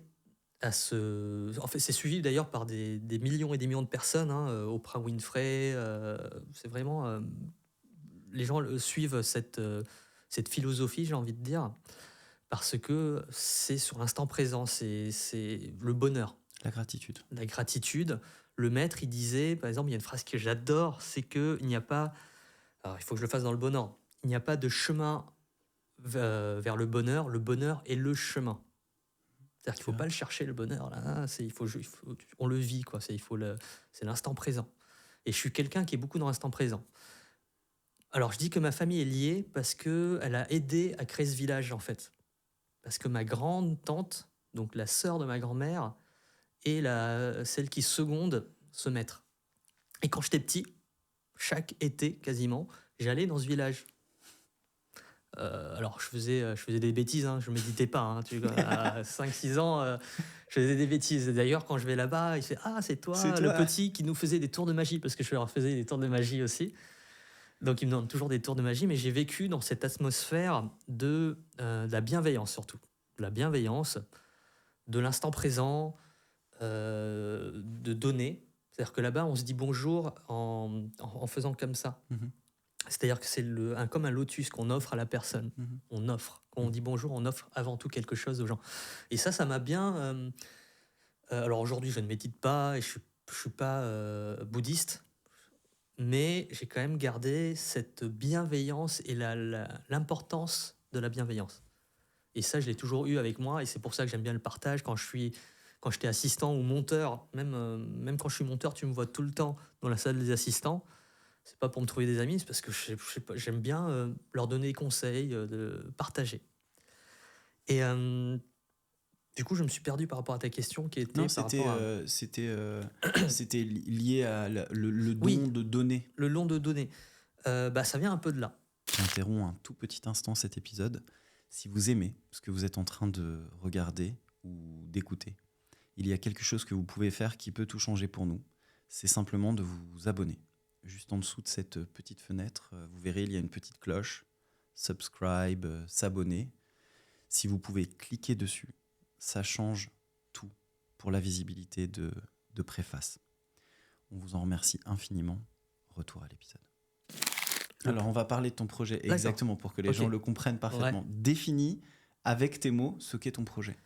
à ce... En fait, c'est suivi d'ailleurs par des millions et des millions de personnes, hein, Oprah Winfrey, c'est vraiment... les gens suivent cette philosophie, j'ai envie de dire, parce que c'est sur l'instant présent, c'est le bonheur. La gratitude. La gratitude. Le maître, il disait, par exemple, il y a une phrase que j'adore, c'est qu'il n'y a pas... Alors, il faut que je le fasse dans le bon ordre. Il n'y a pas de chemin vers le bonheur est le chemin. C'est-à-dire qu'il ne faut pas le chercher, le bonheur. Là, on le vit, quoi. C'est l'instant présent. Et je suis quelqu'un qui est beaucoup dans l'instant présent. Alors, je dis que ma famille est liée parce qu'elle a aidé à créer ce village, en fait. Parce que ma grande tante, donc la sœur de ma grand-mère, est celle qui seconde ce maître. Et quand j'étais petit, chaque été, quasiment, j'allais dans ce village. Alors, je faisais des bêtises, hein, je ne méditais pas. Hein, à 5-6 ans, je faisais des bêtises. D'ailleurs, quand je vais là-bas, il fait « Ah, c'est toi, le petit qui nous faisait des tours de magie », parce que je leur faisais des tours de magie aussi. Donc, ils me donnent toujours des tours de magie, mais j'ai vécu dans cette atmosphère de la bienveillance, surtout. De la bienveillance, de l'instant présent, de donner. C'est-à-dire que là-bas, on se dit bonjour en faisant comme ça. Mhm. C'est-à-dire que c'est comme un lotus qu'on offre à la personne. Mhm. On offre. Quand on dit bonjour, on offre avant tout quelque chose aux gens. Et ça m'a bien... alors aujourd'hui, je ne médite pas et je ne suis pas bouddhiste, mais j'ai quand même gardé cette bienveillance et l'importance de la bienveillance. Et ça, je l'ai toujours eu avec moi et c'est pour ça que j'aime bien le partage. Quand j'étais assistant ou monteur, même quand je suis monteur, tu me vois tout le temps dans la salle des assistants. C'est pas pour me trouver des amis, c'est parce que j'aime bien leur donner des conseils, de partager. Et du coup, je me suis perdu par rapport à ta question qui était Non, par rapport à... c'était lié à le don Oui. de donner. Le don de donner. Ça vient un peu de là. J'interromps un tout petit instant cet épisode. Si vous aimez ce que vous êtes en train de regarder ou d'écouter, il y a quelque chose que vous pouvez faire qui peut tout changer pour nous. C'est simplement de vous abonner. Juste en dessous de cette petite fenêtre, vous verrez, il y a une petite cloche. Subscribe, s'abonner. Si vous pouvez cliquer dessus, ça change tout pour la visibilité de Préface. On vous en remercie infiniment. Retour à l'épisode. Alors, on va parler de ton projet. D'accord. Exactement, pour que les gens le comprennent parfaitement. Ouais. Définis avec tes mots ce qu'est ton projet.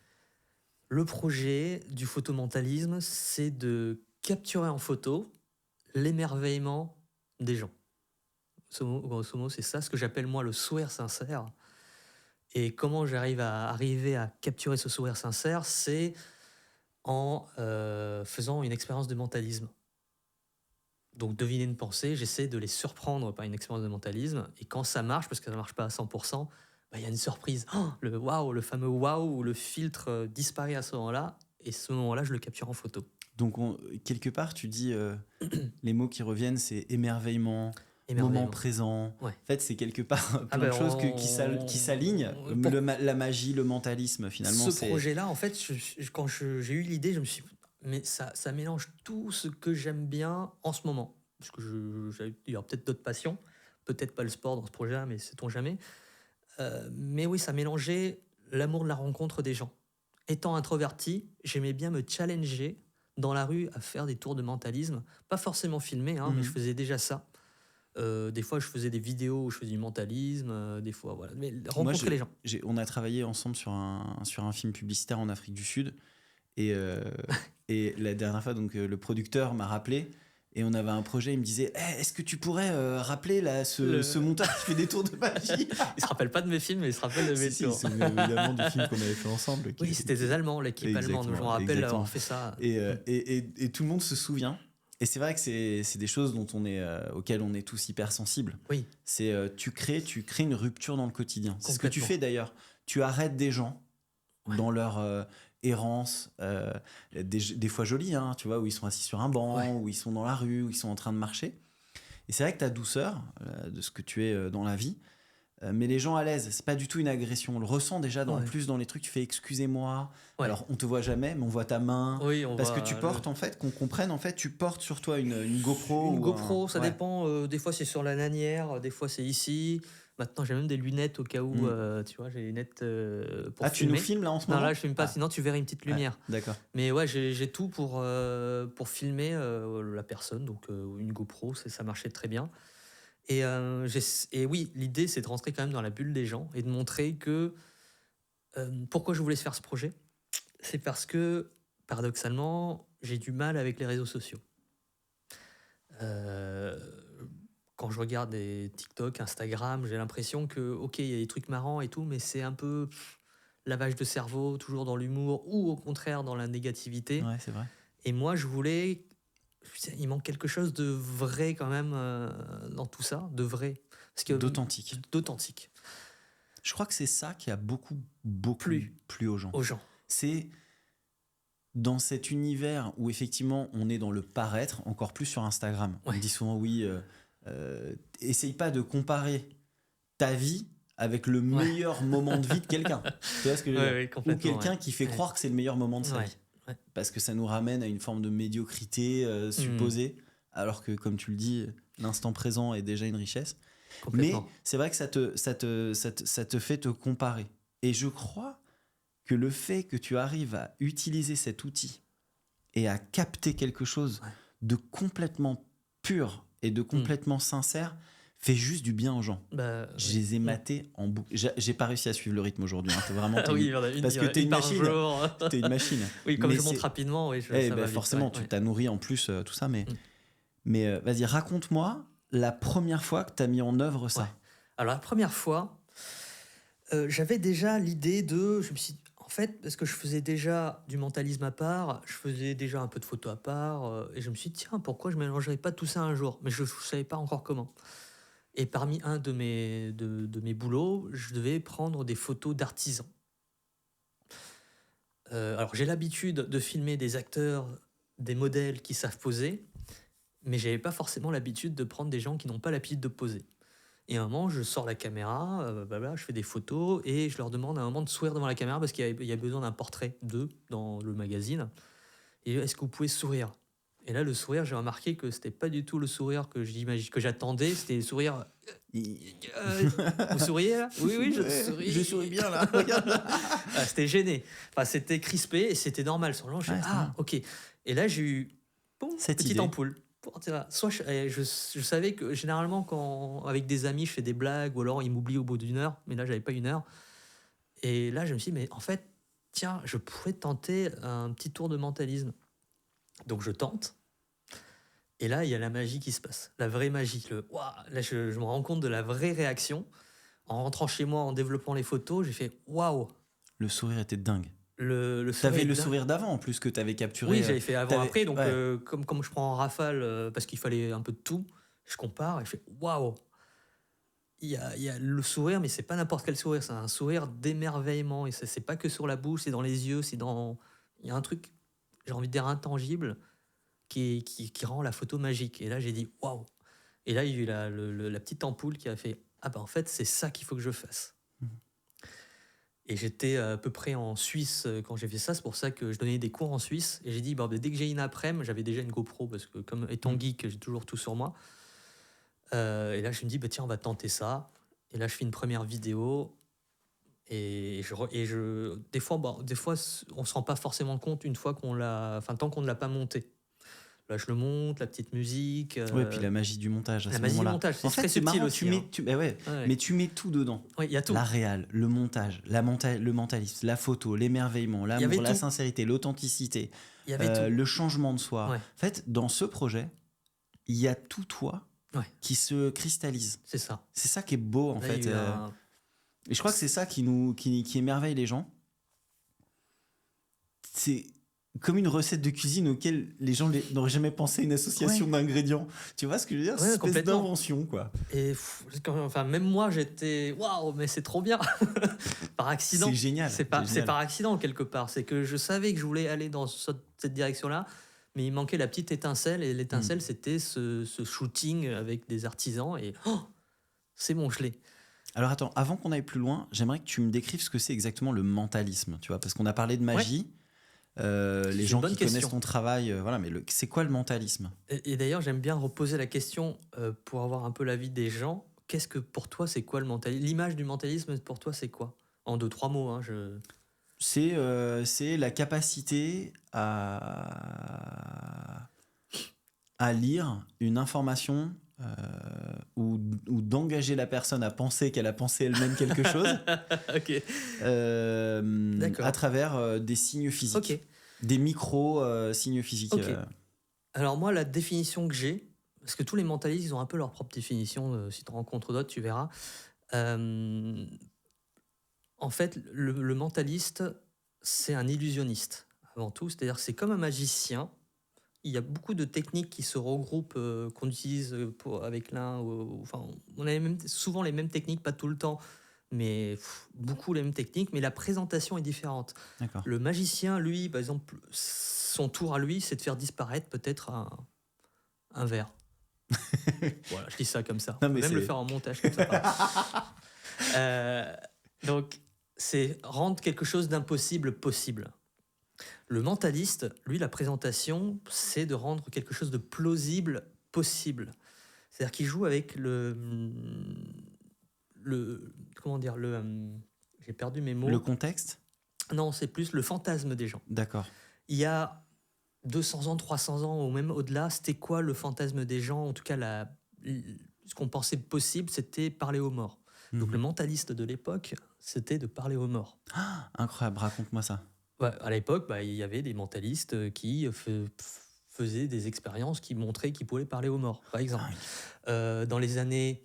Le projet du photomentalisme, c'est de capturer en photo l'émerveillement des gens. Grosso modo, c'est ça, ce que j'appelle moi le sourire sincère. Et comment j'arrive à capturer ce sourire sincère, c'est en faisant une expérience de mentalisme. Donc deviner une pensée, j'essaie de les surprendre par une expérience de mentalisme. Et quand ça marche, parce que ça ne marche pas à 100%, il y a une surprise. Oh, le fameux waouh, où le filtre disparaît à ce moment-là. Et ce moment-là, je le capture en photo. Donc quelque part, tu dis les mots qui reviennent, c'est émerveillement, moment présent. Ouais. En fait, c'est quelque part plein de choses qui s'alignent. La magie, le mentalisme, finalement. Ce projet-là, en fait, quand j'ai eu l'idée, je me suis dit, mais ça mélange tout ce que j'aime bien en ce moment. Parce que il y aura peut-être d'autres passions, peut-être pas le sport dans ce projet-là, mais sait-on jamais. Mais oui, ça mélangeait l'amour de la rencontre des gens. Étant introverti, j'aimais bien me challenger dans la rue à faire des tours de mentalisme. Pas forcément filmé, mais je faisais déjà ça. Des fois, je faisais des vidéos où je faisais du mentalisme. Des fois, voilà. Mais rencontrer les gens. On a travaillé ensemble sur un film publicitaire en Afrique du Sud. Et la dernière fois, donc, le producteur m'a rappelé. Et on avait un projet, il me disait est-ce que tu pourrais rappeler là, ce monteur qui fait des tours de magie Il se rappelle pas de mes films, mais il se rappelle de mes tours. Si, évidemment du film qu'on avait fait ensemble. Oui, c'était des Allemands, l'équipe allemande. Je me rappelle avoir fait ça. Et tout le monde se souvient. Et c'est vrai que c'est des choses auxquelles on est tous hyper sensibles. Oui. C'est tu crées une rupture dans le quotidien. C'est ce que tu fais d'ailleurs. Tu arrêtes des gens dans leur errance, des fois jolie, tu vois, où ils sont assis sur un banc, où ils sont dans la rue, où ils sont en train de marcher. Et c'est vrai que ta douceur de ce que tu es dans la vie, mais les gens à l'aise, c'est pas du tout une agression. On le ressent déjà plus dans les trucs. Tu fais excusez-moi. Ouais. Alors on te voit jamais, mais on voit ta main. Oui, parce que tu portes en fait, qu'on comprenne en fait, tu portes sur toi une GoPro. Une GoPro, ça dépend. Des fois c'est sur la lanière, des fois c'est ici. Maintenant j'ai même des lunettes au cas où. Tu vois, j'ai des lunettes pour filmer. Tu nous filmes là en ce moment? Non, là je filme pas. Sinon tu verrais une petite lumière. D'accord. Mais ouais, j'ai tout pour filmer la personne. Donc une GoPro, ça marchait très bien. Et oui, l'idée, c'est de rentrer quand même dans la bulle des gens et de montrer que... pourquoi je voulais faire ce projet ? C'est parce que, paradoxalement, j'ai du mal avec les réseaux sociaux. Quand je regarde des TikTok, Instagram, j'ai l'impression que, ok, il y a des trucs marrants et tout, mais c'est un peu... lavage de cerveau, toujours dans l'humour, ou au contraire dans la négativité. Ouais, c'est vrai. Et moi, je voulais... Il manque quelque chose de vrai quand même dans tout ça, de vrai. Parce que, d'authentique. Je crois que c'est ça qui a beaucoup plu aux gens. C'est dans cet univers où effectivement on est dans le paraître, encore plus sur Instagram. On dit souvent oui, essaye pas de comparer ta vie avec le meilleur moment de vie de quelqu'un. Tu vois ce que je veux dire ? Ou quelqu'un qui fait croire que c'est le meilleur moment de sa vie. Parce que ça nous ramène à une forme de médiocrité supposée, alors que, comme tu le dis, l'instant présent est déjà une richesse. Mais c'est vrai que ça te fait te comparer. Et je crois que le fait que tu arrives à utiliser cet outil et à capter quelque chose de complètement pur et de complètement sincère fait juste du bien aux gens. Je les ai matés en boucle. J'ai pas réussi à suivre le rythme aujourd'hui. Hein. Parce que t'es une machine. T'es une machine. Oui, comme je monte rapidement, oui, ça va forcément, tu t'as nourri en plus tout ça. Mais vas-y, raconte-moi la première fois que t'as mis en œuvre ça. Alors la première fois, j'avais déjà l'idée de... Je me suis dit, en fait, parce que je faisais déjà du mentalisme à part, je faisais déjà un peu de photos à part, et je me suis dit, tiens, pourquoi je ne mélangerais pas tout ça un jour ? Mais je ne savais pas encore comment. Et parmi un de mes boulots, je devais prendre des photos d'artisans. Alors j'ai l'habitude de filmer des acteurs, des modèles qui savent poser, mais je n'avais pas forcément l'habitude de prendre des gens qui n'ont pas l'habitude de poser. Et à un moment, je sors la caméra, je fais des photos, et je leur demande à un moment de sourire devant la caméra parce qu'il y a besoin d'un portrait d'eux dans le magazine. Et est-ce que vous pouvez sourire ? Et là, le sourire, j'ai remarqué que c'était pas du tout le sourire que j'attendais. C'était le sourire. Vous souriez là ? Oui, je souris. Je souris bien là. C'était gêné. Enfin, c'était crispé et c'était normal. Sur le long, je fais ok. Et là, j'ai eu cette petite ampoule. Soit je savais que généralement, quand avec des amis, je fais des blagues ou alors ils m'oublient au bout d'une heure. Mais là, j'avais pas une heure. Et là, je me suis dit, mais en fait, tiens, je pourrais tenter un petit tour de mentalisme. Donc je tente, et là il y a la magie qui se passe, la vraie magie. Là je me rends compte de la vraie réaction. En rentrant chez moi, en développant les photos, j'ai fait waouh. Le sourire était dingue. T'avais le sourire d'avant en plus que t'avais capturé. Oui, j'avais fait avant-après, donc comme je prends en rafale parce qu'il fallait un peu de tout, je compare et je fais waouh. Il y a le sourire, mais c'est pas n'importe quel sourire, c'est un sourire d'émerveillement, et c'est pas que sur la bouche, c'est dans les yeux, il y a un truc, j'ai envie de dire intangible, qui rend la photo magique. Et là, j'ai dit waouh. Et là, il y a eu la petite ampoule qui a fait en fait, c'est ça qu'il faut que je fasse. Et j'étais à peu près en Suisse quand j'ai fait ça. C'est pour ça que je donnais des cours en Suisse. Et j'ai dit dès que j'ai une après-midi, j'avais déjà une GoPro parce que, comme étant geek, j'ai toujours tout sur moi. Et là, je me dis tiens, on va tenter ça. Et là, je fais une première vidéo. Et des fois, on se rend pas forcément compte tant qu'on ne l'a pas monté. Là, je le monte, la petite musique. Oui, puis la magie du montage. La magie du montage, c'est très subtil aussi. Mais tu mets tout dedans. Oui, il y a tout. La réal, le montage, le mentalisme, la photo, l'émerveillement, l'amour, la sincérité, l'authenticité, le changement de soi. Ouais. En fait, dans ce projet, il y a tout toi qui se cristallise. C'est ça. C'est ça qui est beau, en fait. Et je crois que c'est ça qui émerveille les gens. C'est comme une recette de cuisine auquel les gens n'auraient jamais pensé, une association d'ingrédients. Tu vois ce que je veux dire ? C'est une espèce d'invention, quoi. Et même moi, j'étais waouh, mais c'est trop bien. Par accident. C'est génial. C'est par accident quelque part. C'est que je savais que je voulais aller dans cette direction-là, mais il manquait la petite étincelle, et l'étincelle, c'était ce shooting avec des artisans, et c'est bon, je l'ai. Alors attends, avant qu'on aille plus loin, j'aimerais que tu me décrives ce que c'est exactement le mentalisme, tu vois, parce qu'on a parlé de magie. Les gens qui connaissent ton travail, mais c'est quoi le mentalisme ? Et d'ailleurs, j'aime bien reposer la question pour avoir un peu l'avis des gens. Qu'est-ce que pour toi, c'est quoi le mentalisme ? L'image du mentalisme, pour toi, c'est quoi ? En 2-3 mots. C'est la capacité à lire une information ou d'engager la personne à penser qu'elle a pensé elle-même quelque chose. Ok. À travers des signes physiques. Okay. Des micro-signes physiques. Okay. Alors moi, la définition que j'ai, parce que tous les mentalistes, ils ont un peu leur propre définition, si tu rencontres d'autres, tu verras. En fait, le mentaliste, c'est un illusionniste, avant tout. C'est-à-dire que c'est comme un magicien. Il y a beaucoup de techniques qui se regroupent, qu'on utilise avec l'un. Enfin, on a souvent les mêmes techniques, pas tout le temps, mais beaucoup les mêmes techniques, mais la présentation est différente. D'accord. Le magicien, lui, par exemple, son tour à lui, c'est de faire disparaître peut-être un verre. Voilà, je dis ça comme ça. Non, On peut mais même c'est- le faire en montage comme ça. Donc, c'est rendre quelque chose d'impossible possible. Le mentaliste, lui, la présentation, c'est de rendre quelque chose de plausible possible. C'est-à-dire qu'il joue avec comment dire, j'ai perdu mes mots. Le contexte? Non, c'est plus le fantasme des gens. D'accord. Il y a 200 ans, 300 ans, ou même au-delà, c'était quoi le fantasme des gens? En tout cas, ce qu'on pensait possible, c'était parler aux morts. Donc Mhm. le mentaliste de l'époque, c'était de parler aux morts. Incroyable, raconte-moi ça. Ouais, à l'époque, il y avait des mentalistes qui faisaient des expériences qui montraient qu'ils pouvaient parler aux morts, par exemple. Dans les années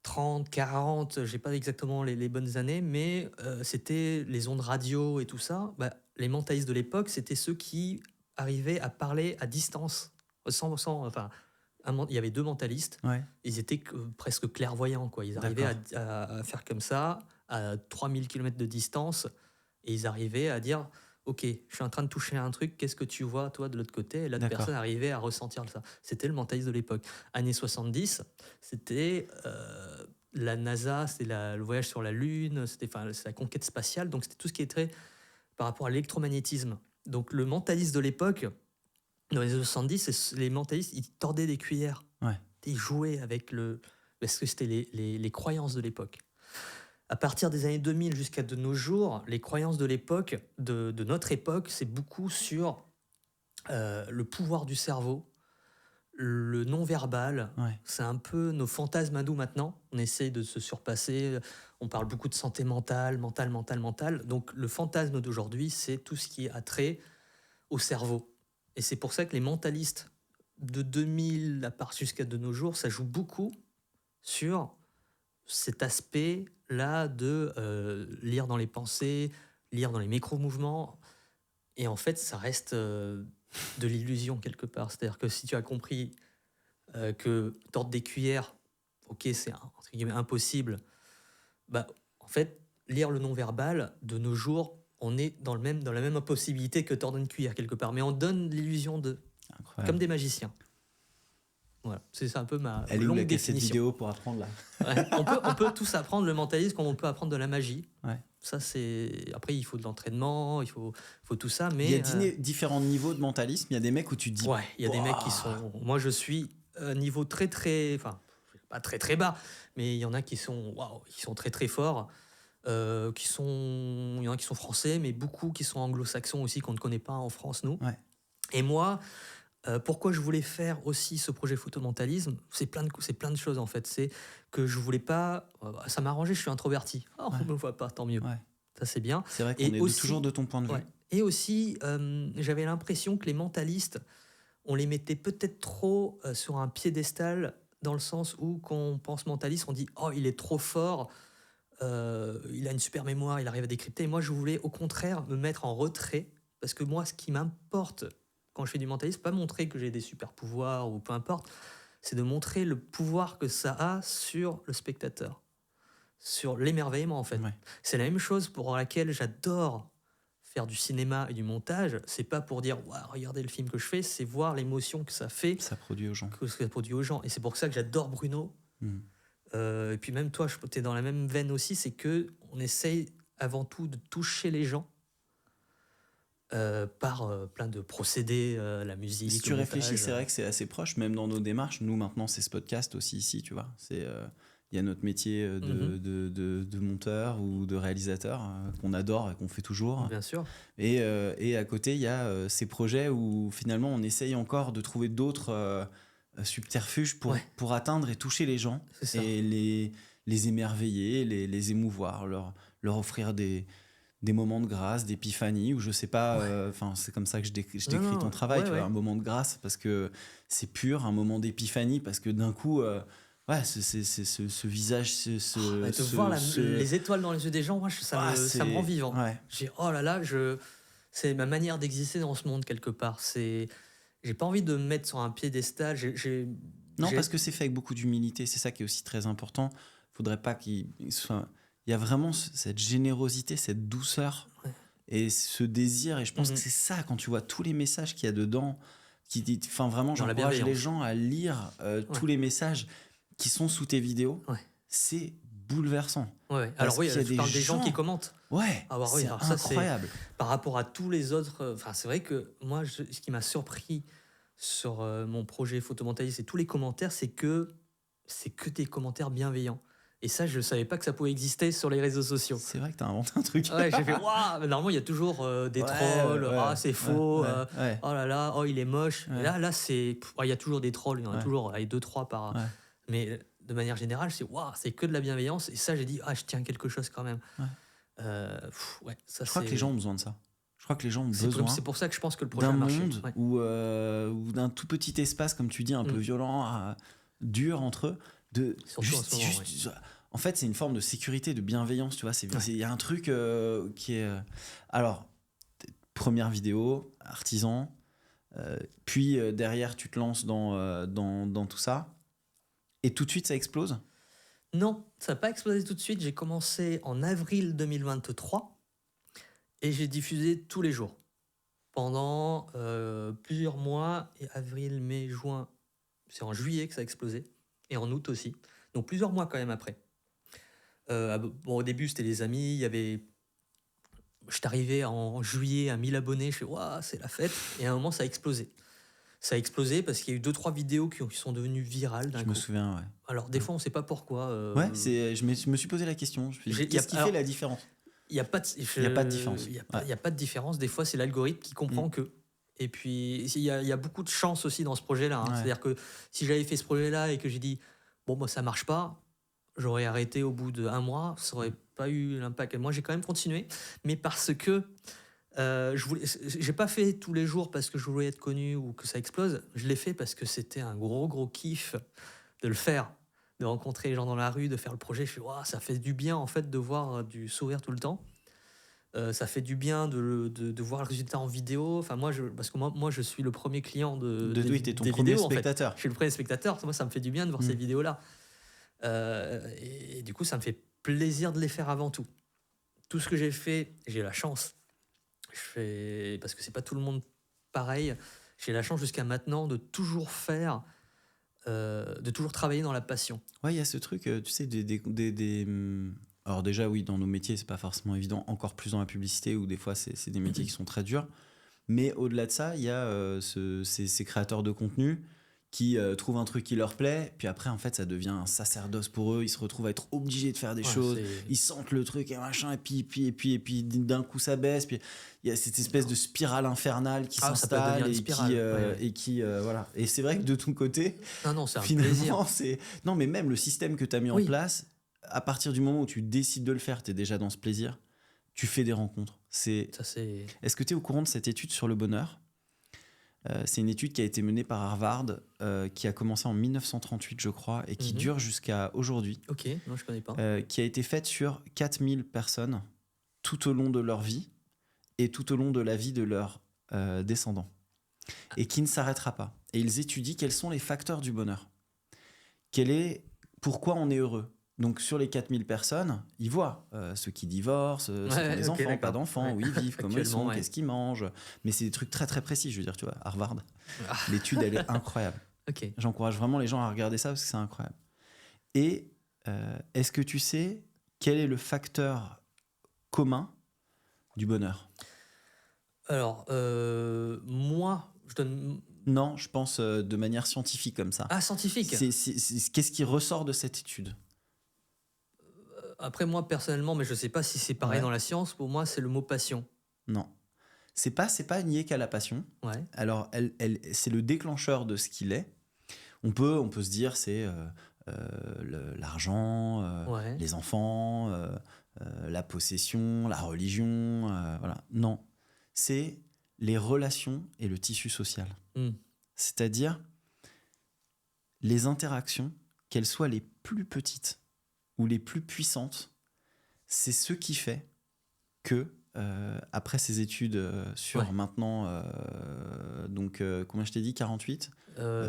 30, 40, j'ai pas exactement les bonnes années, mais c'était les ondes radio et tout ça. Les mentalistes de l'époque, c'était ceux qui arrivaient à parler à distance, enfin, il y avait 2 mentalistes, Ouais. ils étaient presque clairvoyants, quoi. Ils arrivaient à faire comme ça, à 3000 km de distance, et ils arrivaient à dire... Ok, je suis en train de toucher un truc, qu'est-ce que tu vois, toi, de l'autre côté? Et l'autre D'accord. personne arrivait à ressentir ça. C'était le mentaliste de l'époque. Années 70, c'était la NASA, c'était le voyage sur la Lune, c'est la conquête spatiale, donc c'était tout ce qui est très par rapport à l'électromagnétisme. Donc le mentaliste de l'époque, dans les années 70, les mentalistes, ils tordaient des cuillères. Ouais. Ils jouaient avec parce que c'était les croyances de l'époque. À partir des années 2000 jusqu'à de nos jours, les croyances de l'époque, de notre époque, c'est beaucoup sur le pouvoir du cerveau, le non-verbal. Ouais. C'est un peu nos fantasmes à nous maintenant. On essaie de se surpasser. On parle beaucoup de santé mentale. Donc le fantasme d'aujourd'hui, c'est tout ce qui a trait au cerveau. Et c'est pour ça que les mentalistes de 2000 à part jusqu'à de nos jours, ça joue beaucoup sur cet aspect-là de lire dans les pensées, lire dans les micro-mouvements. Et en fait, ça reste de l'illusion quelque part. C'est-à-dire que si tu as compris que tordre des cuillères, ok, c'est entre guillemets impossible, en fait, lire le non-verbal, de nos jours, on est dans la même impossibilité que tordre une cuillère quelque part. Mais on donne l'illusion Incroyable. comme des magiciens. Voilà, c'est un peu ma Elle est où longue la cassette définition. vidéo pour apprendre là? Ouais, on peut tous apprendre le mentalisme comme on peut apprendre de la magie. Ouais. Ça, après, il faut de l'entraînement, il faut tout ça. Mais Il y a différents niveaux de mentalisme. Il y a des mecs où tu te dis. ouais, il y a des mecs qui sont. Moi, je suis à un niveau très très, enfin, pas très très bas, mais il y en a qui sont, qui sont très très forts. Il y en a qui sont français, mais beaucoup qui sont anglo-saxons aussi qu'on ne connaît pas en France, nous. Ouais. Et moi, pourquoi je voulais faire aussi ce projet photomentalisme, c'est plein de choses en fait. C'est que je voulais pas, ça m'a arrangé, je suis introverti. On me voit pas, tant mieux. Ouais. Ça c'est bien. C'est vrai qu'on Et est aussi- toujours de ton point de vue. Ouais. Et aussi, j'avais l'impression que les mentalistes, on les mettait peut-être trop sur un piédestal, dans le sens où quand on pense mentaliste, on dit « Oh, il est trop fort, il a une super mémoire, il arrive à décrypter. » Et moi, je voulais au contraire me mettre en retrait, parce que moi, ce qui m'importe quand je fais du mentalisme, pas montrer que j'ai des super pouvoirs ou peu importe, c'est de montrer le pouvoir que ça a sur le spectateur, sur l'émerveillement en fait. Ouais. C'est la même chose pour laquelle j'adore faire du cinéma et du montage. C'est pas pour dire regardez le film que je fais, c'est voir l'émotion que ça fait, Ça produit aux gens. que ça produit aux gens. Et c'est pour ça que j'adore Bruno. Et puis même toi, tu es dans la même veine aussi, c'est que on essaye avant tout de toucher les gens par plein de procédés, la musique. Si tu réfléchis, c'est vrai que c'est assez proche, même dans nos démarches. Nous, maintenant, c'est ce podcast aussi ici, tu vois. Il y a notre métier de monteur ou de réalisateur qu'on adore et qu'on fait toujours. Bien sûr. Et à côté, il y a ces projets où finalement, on essaye encore de trouver d'autres subterfuges pour atteindre et toucher les gens et les émerveiller, les émouvoir, leur offrir des moments de grâce, d'épiphanie, ou je sais pas, c'est comme ça que je décris ton travail, tu vois, un moment de grâce parce que c'est pur, un moment d'épiphanie parce que d'un coup, Ouais, ce visage, De voir les étoiles dans les yeux des gens, moi, ça me rend vivant. Ouais. Oh là là, c'est ma manière d'exister dans ce monde quelque part. J'ai pas envie de me mettre sur un piédestal. Non, parce que c'est fait avec beaucoup d'humilité. C'est ça qui est aussi très important. Faudrait pas qu'il soit. Il y a vraiment cette générosité, cette douceur et ce désir. Et je pense que c'est ça, quand tu vois tous les messages qu'il y a dedans, enfin vraiment, j'encourage les gens à lire tous les messages qui sont sous tes vidéos. Ouais. C'est bouleversant. Ouais. Alors oui, je parle des gens qui commentent. Ouais, c'est incroyable. Par rapport à tous les autres... Enfin, c'est vrai que moi, ce qui m'a surpris sur mon projet photovoltaïque, c'est tous les commentaires, c'est que des commentaires bienveillants. Et ça, je savais pas que ça pouvait exister sur les réseaux sociaux. C'est vrai que tu as inventé un truc. Ouais, j'ai fait waouh. Normalement, il y a toujours des trolls. Ah, c'est faux. Oh là là. Oh, il est moche. Et là, c'est. Il y a toujours des trolls. Il y en a toujours 2-3 par. Ouais. Mais de manière générale, c'est que de la bienveillance. Et ça, j'ai dit, je tiens quelque chose quand même. Ouais. Je crois que les gens ont besoin de ça. Je crois que les gens ont besoin. C'est pour ça que je pense que le projet a marché. D'un monde ou d'un tout petit espace, comme tu dis, un peu violent, dur entre eux. En fait, c'est une forme de sécurité, de bienveillance, tu vois. Il y a un truc qui est. Alors, première vidéo, artisan, puis derrière, tu te lances dans tout ça, et tout de suite, ça explose. Non, ça n'a pas explosé tout de suite. J'ai commencé en avril 2023 et j'ai diffusé tous les jours pendant plusieurs mois. Et avril, mai, juin, c'est en juillet que ça a explosé. Et en août aussi. Donc plusieurs mois quand même après. Au début, c'était les amis. J'étais arrivé en juillet à 1000 abonnés. Je fais, waouh, c'est la fête. Et à un moment, ça a explosé. Ça a explosé parce qu'il y a eu 2-3 vidéos qui sont devenues virales d'un coup. Je me souviens, ouais. Alors, des fois, on ne sait pas pourquoi. Ouais, je me suis posé la question. Qu'est-ce qui fait la différence ? Il n'y a pas de différence. Il n'y a pas de différence. Des fois, c'est l'algorithme qui comprend que. Et puis, il y a beaucoup de chance aussi dans ce projet-là. Hein. Ouais. C'est-à-dire que si j'avais fait ce projet-là et que j'ai dit, ça ne marche pas, j'aurais arrêté au bout d'1 mois, ça n'aurait pas eu l'impact. Et moi, j'ai quand même continué, mais parce que j'ai pas fait tous les jours parce que je voulais être connu ou que ça explose. Je l'ai fait parce que c'était un gros kiff de le faire, de rencontrer les gens dans la rue, de faire le projet. Je suis, ça fait du bien en fait de voir du sourire tout le temps. Ça fait du bien de voir le résultat en vidéo. Enfin, parce que moi, je suis le premier client des premier vidéos, spectateur. En fait. Je suis le premier spectateur. Moi, ça me fait du bien de voir ces vidéos-là. Et du coup, ça me fait plaisir de les faire avant tout. Tout ce que j'ai fait, j'ai la chance. Parce que c'est pas tout le monde pareil. J'ai la chance jusqu'à maintenant de toujours faire, de toujours travailler dans la passion. Ouais, il y a ce truc, tu sais, alors déjà, oui, dans nos métiers, c'est pas forcément évident, encore plus dans la publicité, où des fois, c'est des métiers qui sont très durs. Mais au-delà de ça, il y a ces créateurs de contenu qui trouvent un truc qui leur plaît, puis après, en fait, ça devient un sacerdoce pour eux. Ils se retrouvent à être obligés de faire des choses. Ils sentent le truc et machin, et puis d'un coup, ça baisse. Puis il y a cette espèce de spirale infernale qui s'installe et qui voilà. Et c'est vrai que de ton côté, c'est un finalement, plaisir. Non, mais même le système que tu as mis en place, à partir du moment où tu décides de le faire, tu es déjà dans ce plaisir, tu fais des rencontres. Est-ce que tu es au courant de cette étude sur le bonheur ? C'est une étude qui a été menée par Harvard, qui a commencé en 1938, je crois, et qui dure jusqu'à aujourd'hui. Ok, non, je connais pas. Qui a été faite sur 4000 personnes tout au long de leur vie et tout au long de la vie de leurs descendants. Et qui ne s'arrêtera pas. Et ils étudient quels sont les facteurs du bonheur. Pourquoi on est heureux. Donc, sur les 4000 personnes, ils voient ceux qui divorcent, ceux qui ont des enfants, pas d'enfants, où ils vivent, comment ils sont, qu'est-ce qu'ils mangent. Mais c'est des trucs très, très précis, je veux dire, tu vois, Harvard. L'étude, elle est incroyable. Okay. J'encourage vraiment les gens à regarder ça parce que c'est incroyable. Et est-ce que tu sais quel est le facteur commun du bonheur ? Alors, moi, je donne... Non, je pense de manière scientifique comme ça. Ah, scientifique ? Qu'est-ce qui ressort de cette étude ? Après, moi, personnellement, mais je ne sais pas si c'est pareil dans la science, pour moi, c'est le mot passion. Non. C'est pas lié qu'à la passion. Ouais. Alors, c'est le déclencheur de ce qu'il est. On peut se dire, c'est l'argent, les enfants, la possession, la religion. Voilà. Non. C'est les relations et le tissu social. C'est-à-dire les interactions qu'elles soient les plus petites ou les plus puissantes, c'est ce qui fait que, après ces études sur maintenant, donc combien je t'ai dit, 48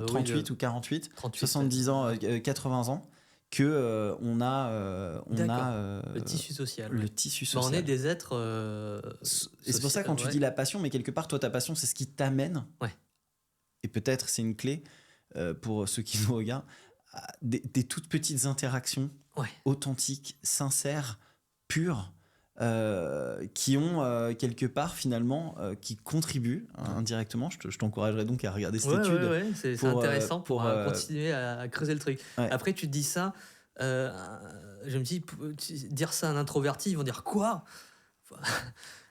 38 ou 48, 38, 70 ans, 80 ans, que on a le tissu social. le tissu social. On est des êtres. Et c'est pour ça, quand tu dis la passion, mais quelque part, toi, ta passion, c'est ce qui t'amène. Ouais. Et peut-être, c'est une clé pour ceux qui nous regardent, des toutes petites interactions authentiques, sincères, pures, qui ont quelque part, finalement, qui contribuent indirectement. Je t'encouragerais donc à regarder cette étude. C'est intéressant pour continuer à creuser le truc. Ouais. Après, tu te dis ça, je me dis, dire ça à un introverti, ils vont dire quoi?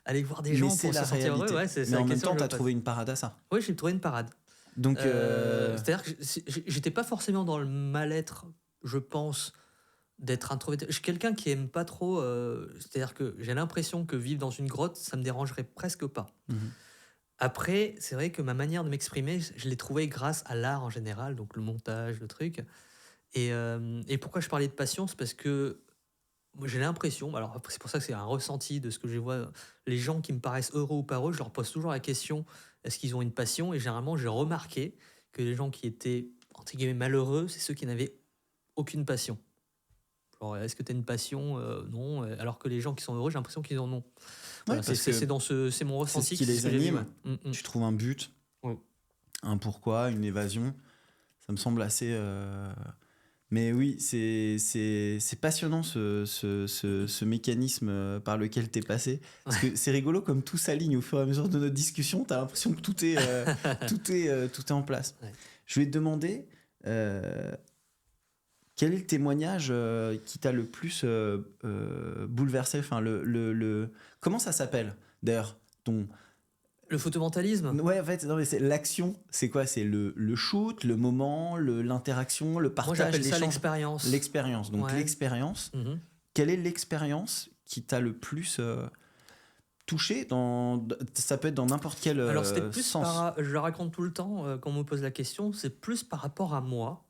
Aller voir des gens pour se sentir heureux. Ouais, mais en même temps, tu as trouvé une parade à ça. Oui, j'ai trouvé une parade. Donc, c'est-à-dire que j'étais pas forcément dans le mal-être, je pense, d'être introverti. Je suis quelqu'un qui aime pas trop. C'est-à-dire que j'ai l'impression que vivre dans une grotte, ça me dérangerait presque pas. Après, c'est vrai que ma manière de m'exprimer, je l'ai trouvée grâce à l'art en général, donc le montage, le truc. Et pourquoi je parlais de passion, c'est parce que moi, j'ai l'impression, alors c'est pour ça que c'est un ressenti de ce que je vois, les gens qui me paraissent heureux ou pas heureux, je leur pose toujours la question, est-ce qu'ils ont une passion? Et généralement, j'ai remarqué que les gens qui étaient, entre guillemets, malheureux, c'est ceux qui n'avaient aucune passion. Genre, est-ce que tu as une passion? Non. Alors que les gens qui sont heureux, j'ai l'impression qu'ils en ont. Voilà, c'est mon ressenti. C'est ce qui les anime. Tu trouves un but, un pourquoi, une évasion. Ça me semble assez... Mais oui, c'est passionnant ce mécanisme par lequel t'es passé. Parce que c'est rigolo, comme tout s'aligne au fur et à mesure de notre discussion, t'as l'impression que tout est en place. Ouais. Je vais te demander, quel est le témoignage qui t'a le plus bouleversé? Enfin, comment ça s'appelle, d'ailleurs, le photomentalisme? Ouais, en fait, non, mais c'est l'action. C'est quoi? C'est le shoot, le moment, l'interaction, le partage. Moi, j'appelle ça l'expérience. L'expérience. Donc, l'expérience. Quelle est l'expérience qui t'a le plus touché ça peut être dans n'importe quel Alors, c'était plus sens. Je le raconte tout le temps quand on me pose la question. C'est plus par rapport à moi.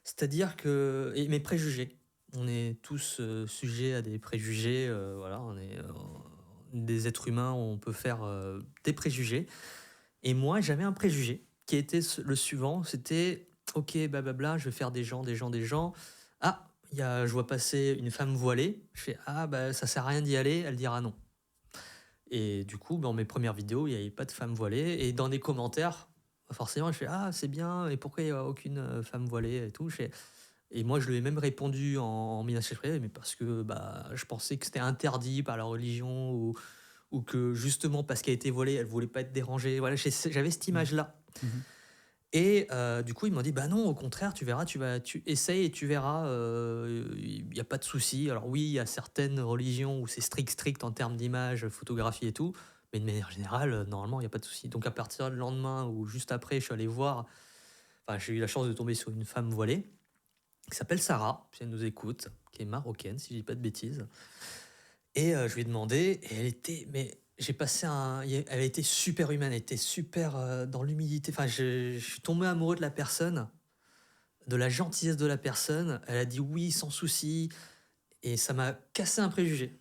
C'est-à-dire que... Et mes préjugés. On est tous sujets à des préjugés. Voilà, on est... des êtres humains, on peut faire des préjugés. Et moi, j'avais un préjugé qui était le suivant, c'était ok, blablabla, je vais faire des gens. Ah, je vois passer une femme voilée. Je fais ça sert à rien d'y aller, elle dira non. Et du coup, dans mes premières vidéos, il n'y avait pas de femme voilée. Et dans les commentaires, forcément, je fais c'est bien, et pourquoi il n'y a aucune femme voilée et tout. Et moi, je lui ai même répondu en message privé, mais parce que je pensais que c'était interdit par la religion ou que justement parce qu'elle était voilée, elle voulait pas être dérangée. Voilà, j'avais cette image-là. Et du coup, ils m'ont dit non, au contraire, tu verras, tu essayes et tu verras, il n'y a pas de souci. Alors oui, il y a certaines religions où c'est strict en termes d'image, photographie et tout, mais de manière générale, normalement, il n'y a pas de souci. Donc à partir du lendemain ou juste après, je suis allé voir, j'ai eu la chance de tomber sur une femme voilée qui s'appelle Sarah, si elle nous écoute, qui est marocaine, si je dis pas de bêtises. Et je lui ai demandé, et elle était... Mais j'ai passé elle était super humaine, elle était super dans l'humilité. Enfin, je suis tombé amoureux de la personne, de la gentillesse de la personne. Elle a dit oui, sans souci. Et ça m'a cassé un préjugé.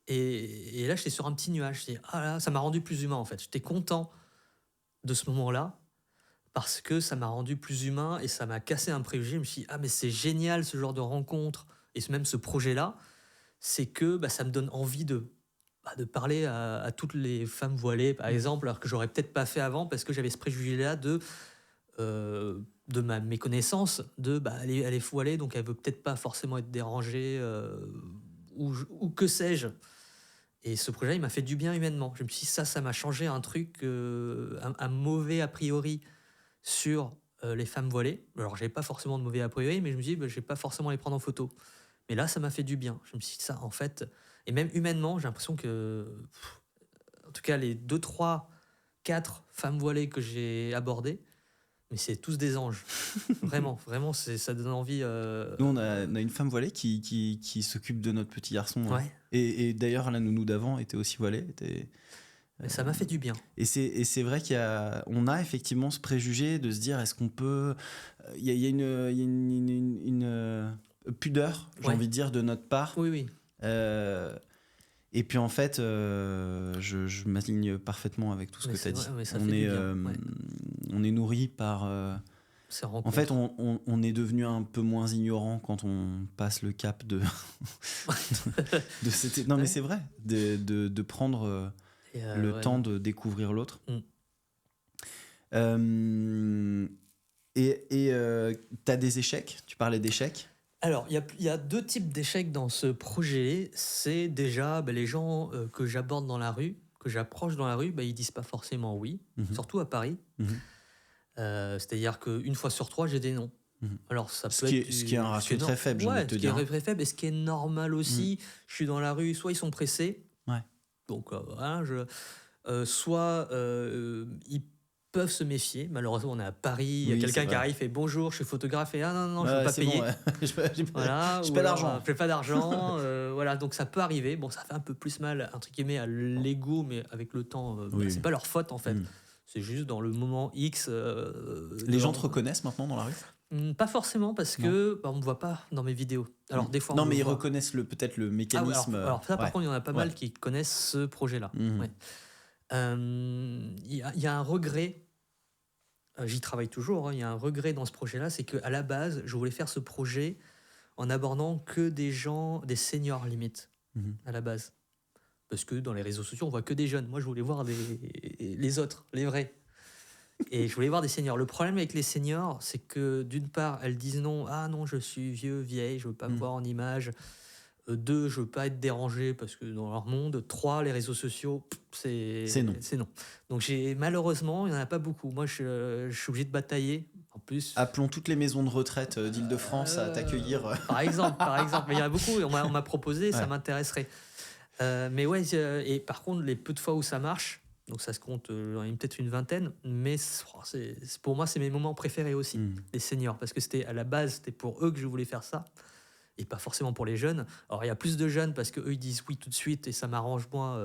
Et là, j'étais sur un petit nuage. Là, ça m'a rendu plus humain, en fait. J'étais content de ce moment-là, parce que ça m'a rendu plus humain et ça m'a cassé un préjugé. Je me suis dit, mais c'est génial ce genre de rencontre et même ce projet-là, c'est que ça me donne envie de parler à toutes les femmes voilées, par exemple, alors que j'aurais peut-être pas fait avant parce que j'avais ce préjugé-là de ma méconnaissance, elle est voilée, donc elle veut peut-être pas forcément être dérangée, ou que sais-je. Et ce projet, il m'a fait du bien humainement. Je me suis dit, ça m'a changé un truc, un mauvais a priori sur les femmes voilées. Alors, j'avais pas forcément de mauvais a priori, mais je me dis, je vais pas forcément les prendre en photo. Mais là, ça m'a fait du bien. Je me suis dit, ça, en fait... Et même humainement, j'ai l'impression que... en tout cas, les 2, 3, 4 femmes voilées que j'ai abordées, mais c'est tous des anges. Vraiment, ça donne envie... Nous, on a une femme voilée qui s'occupe de notre petit garçon. Ouais. Et d'ailleurs, la nounou d'avant était aussi voilée. Et ça m'a fait du bien. Et c'est vrai qu'on a effectivement ce préjugé de se dire, est-ce qu'on peut... Il y a une pudeur, j'ai Ouais. envie de dire, de notre part. Oui, oui. Et puis en fait, je m'aligne parfaitement avec tout ce Mais que tu as dit. vrai, mais ça fait du bien. Ouais. On est nourri par... Ces En fait, rencontres. on est devenu un peu moins ignorant quand on passe le cap de... Non, mais Ouais. c'est vrai, de prendre Et, le ouais, temps non. de découvrir l'autre. Mm. Et t'as des échecs? Tu parlais d'échecs? Alors, il y a 2 types d'échecs dans ce projet. C'est déjà les gens que j'aborde dans la rue, que j'approche dans la rue, ils disent pas forcément oui, Mhm. surtout à Paris. Mhm. C'est-à-dire qu'une fois sur 3, j'ai des noms. Mhm. Alors, ça Ce peut qui être est- ce qui est un ratio très faible, j'ai envie de te ce qui dire. est très faible et ce qui est normal aussi. Je suis dans la rue, soit ils sont pressés, Ouais. donc voilà, soit ils peuvent se méfier. Malheureusement, on est à Paris, il y a Oui, quelqu'un c'est qui vrai. arrive et bonjour, je suis photographe et ah non, je veux Ouais, pas c'est payer. bon, ouais. J'ai pas Voilà, j'ai ou pas alors, d'argent. je fais pas d'argent, voilà, donc ça peut arriver. Bon, ça fait un peu plus mal, entre guillemets, à l'ego, mais avec le temps, Oui. c'est pas leur faute en fait. Mm. C'est juste dans le moment X. Les gens te reconnaissent maintenant dans la rue? Pas forcément parce que on me voit pas dans mes vidéos. Alors des fois, on Non, me mais ils voit. reconnaissent peut-être le Ah oui, mécanisme. alors ça, par ouais. contre, il y en a pas Ouais. mal qui connaissent ce projet-là. Mhm. Ouais. Il y a un regret. J'y travaille toujours. Il y a un regret dans ce projet-là, c'est qu'à la base, je voulais faire ce projet en abordant que des gens, des seniors limite, Mhm. à la base. Parce que dans les réseaux sociaux, on voit que des jeunes. Moi, je voulais voir les autres, les vrais. Et je voulais voir des seniors. Le problème avec les seniors, c'est que d'une part, elles disent non. Ah non, je suis vieux, vieille, je veux pas me voir en image. 2, je veux pas être dérangé parce que dans leur monde. 3, les réseaux sociaux, c'est non. C'est non. Donc malheureusement, il n'y en a pas beaucoup. Moi, je suis obligé de batailler. En plus, Appelons toutes les maisons de retraite d'Île-de-France à t'accueillir. par exemple. Mais il y en a beaucoup. On m'a proposé, ça Ouais. m'intéresserait. Mais ouais, et par contre, les peu de fois où ça marche, donc ça se compte, j'en ai peut-être une vingtaine, mais pour moi, c'est mes moments préférés aussi, les seniors, parce que à la base, c'était pour eux que je voulais faire ça, et pas forcément pour les jeunes. Alors, il y a plus de jeunes parce qu'eux, ils disent oui tout de suite, et ça m'arrange moins,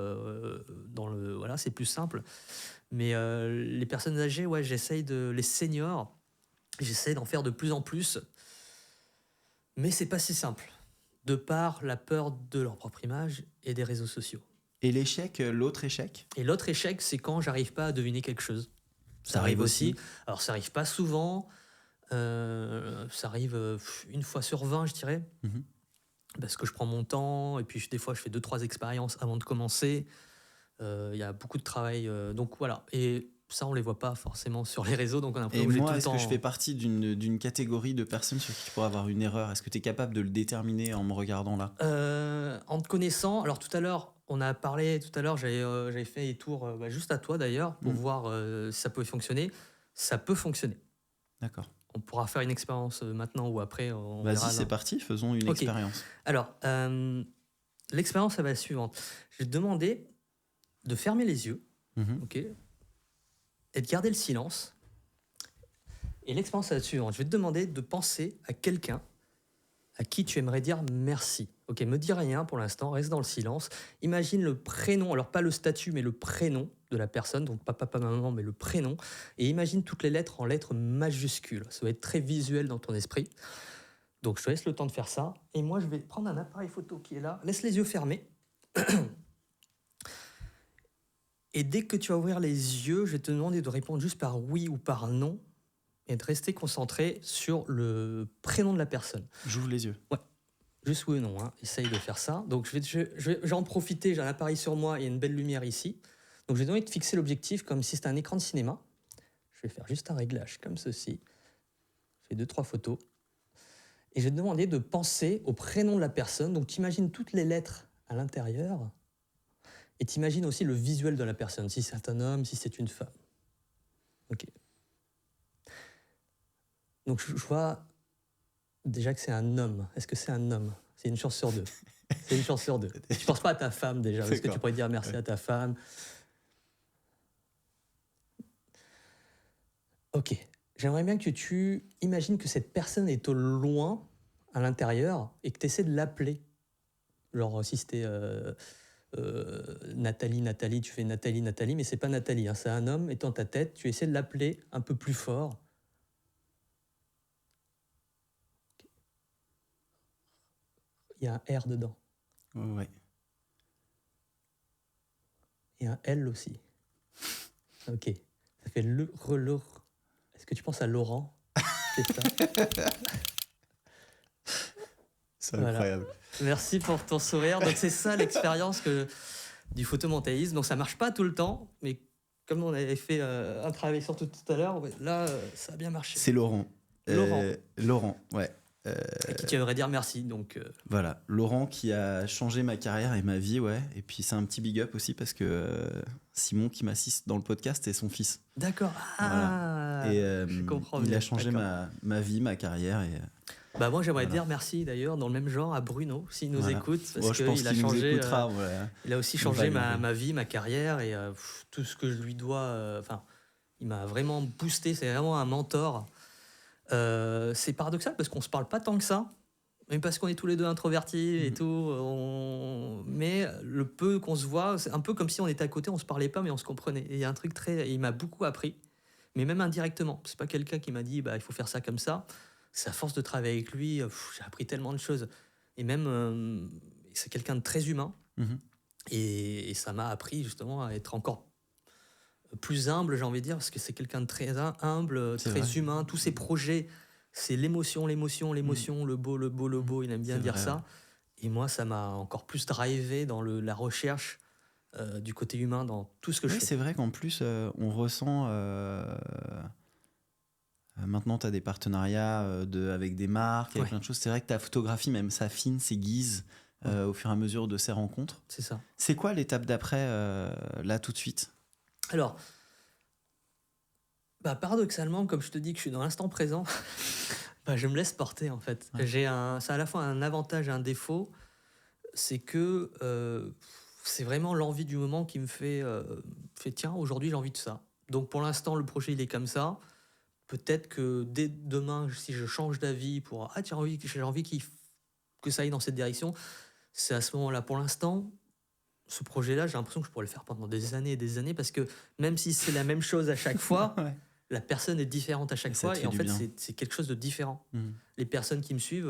voilà, c'est plus simple. Mais les personnes âgées, ouais, les seniors, j'essaie d'en faire de plus en plus, mais c'est pas si simple, de par la peur de leur propre image et des réseaux sociaux. Et l'échec, l'autre échec? Et l'autre échec, c'est quand j'arrive pas à deviner quelque chose. Ça arrive aussi. Alors, ça arrive pas souvent. Ça arrive une fois sur 20, je dirais. Mhm. Parce que je prends mon temps. Et puis, des fois, je fais 2-3 expériences avant de commencer. Il y a beaucoup de travail. Donc, voilà. Et ça, on les voit pas forcément sur les réseaux. Donc, on a l'impression Et que j'ai moi, tout le est-ce temps. que je fais partie d'une catégorie de personnes sur qui tu pourrais avoir une erreur? Est-ce que tu es capable de le déterminer en me regardant là? En te connaissant, alors tout à l'heure, on a parlé, j'avais fait des tours juste à toi d'ailleurs, pour voir si ça pouvait fonctionner. Ça peut fonctionner. D'accord. On pourra faire une expérience maintenant ou après. On Vas-y, verra c'est là. parti, faisons une Ok. expérience. Alors, l'expérience, ça va être la suivante. Je vais te demander de fermer les yeux, Mhm. ok, et de garder le silence. Et l'expérience, ça va être la suivante. Je vais te demander de penser à quelqu'un à qui tu aimerais dire merci. Ok, me dis rien pour l'instant, reste dans le silence. Imagine le prénom, alors pas le statut, mais le prénom de la personne, donc pas papa, maman, mais le prénom. Et imagine toutes les lettres en lettres majuscules. Ça va être très visuel dans ton esprit. Donc je te laisse le temps de faire ça. Et moi, je vais prendre un appareil photo qui est là. Laisse les yeux fermés. Et dès que tu vas ouvrir les yeux, je vais te demander de répondre juste par oui ou par non. Et de rester concentré sur le prénom de la personne. J'ouvre les yeux. Ouais. Juste oui ou non, hein. Essaye de faire ça. Donc je vais en profiter, j'ai un appareil sur moi, il y a une belle lumière ici. Donc je vais demander de fixer l'objectif comme si c'était un écran de cinéma. Je vais faire juste un réglage comme ceci. Je fais 2-3 photos. Et je vais te demander de penser au prénom de la personne. Donc tu imagines toutes les lettres à l'intérieur. Et tu imagines aussi le visuel de la personne, si c'est un homme, si c'est une femme. Ok. Donc je vois déjà que c'est un homme. Est-ce que c'est un homme? C'est une chance sur 2. C'est une chance sur 2. Tu penses pas à ta femme déjà, parce que D'accord. tu pourrais dire merci à ta femme. Ok. J'aimerais bien que tu imagines que cette personne est au loin, à l'intérieur, et que tu essaies de l'appeler. Genre si c'était Nathalie, tu fais Nathalie, mais c'est pas Nathalie, hein, c'est un homme, et dans ta tête, tu essaies de l'appeler un peu plus fort. Il y a un R dedans. Ouais. Et un L aussi. Ok. Ça fait le. Est-ce que tu penses à Laurent? C'est ça. C'est Voilà. incroyable. Merci pour ton sourire. Donc c'est ça l'expérience du photomontaïsme. Donc ça marche pas tout le temps, mais comme on avait fait un travail sur tout à l'heure, là ça a bien marché. C'est Laurent. Laurent, ouais. Et qui tu aimerais dire merci. Donc Voilà, Laurent qui a changé ma carrière et ma vie, ouais. Et puis c'est un petit big up aussi parce que Simon qui m'assiste dans le podcast est son fils. D'accord. Voilà. Et je comprends il bien. a changé ma vie, ma carrière. Et, bah moi j'aimerais dire merci d'ailleurs dans le même genre à Bruno s'il nous écoute parce je pense qu'il a qu'il nous changé. écoutera, voilà. Il a aussi changé ma vie, ma carrière et tout ce que je lui dois. Enfin, il m'a vraiment boosté. C'est vraiment un mentor. C'est paradoxal parce qu'on se parle pas tant que ça, même parce qu'on est tous les deux introvertis et tout. Mais le peu qu'on se voit, c'est un peu comme si on était à côté, on se parlait pas, mais on se comprenait. Et il y a un truc très. Il m'a beaucoup appris, mais même indirectement. C'est pas quelqu'un qui m'a dit il faut faire ça comme ça. C'est à force de travailler avec lui, j'ai appris tellement de choses. Et même, c'est quelqu'un de très humain. Et ça m'a appris justement à être encore plus humble, j'ai envie de dire, parce que c'est quelqu'un de très humble, C'est très vrai. humain. Tous ses projets, c'est l'émotion, le beau. Il aime bien C'est dire vrai, ça. ouais. Et moi, ça m'a encore plus drivé dans la recherche du côté humain dans tout ce que je Oui, fais. c'est vrai qu'en plus, on ressent. Maintenant, tu as des partenariats avec des marques, avec plein de choses. C'est vrai que ta photographie, même, s'affine, s'aiguise au fur et à mesure de ces rencontres. C'est ça. C'est quoi l'étape d'après, là, tout de suite? Alors, paradoxalement, comme je te dis que je suis dans l'instant présent, je me laisse porter en fait. Ouais. C'est à la fois un avantage et un défaut. C'est que c'est vraiment l'envie du moment qui me fait tiens, aujourd'hui j'ai envie de ça. Donc pour l'instant, le projet il est comme ça. Peut-être que dès demain, si je change d'avis pour j'ai envie que ça aille dans cette direction, c'est à ce moment-là. Pour l'instant, ce projet-là, j'ai l'impression que je pourrais le faire pendant des années et des années parce que même si c'est la même chose à chaque fois, Ouais. la personne est différente à chaque Ça fois te et fait en du fait bien. c'est quelque chose de différent. Mhm. Les personnes qui me suivent,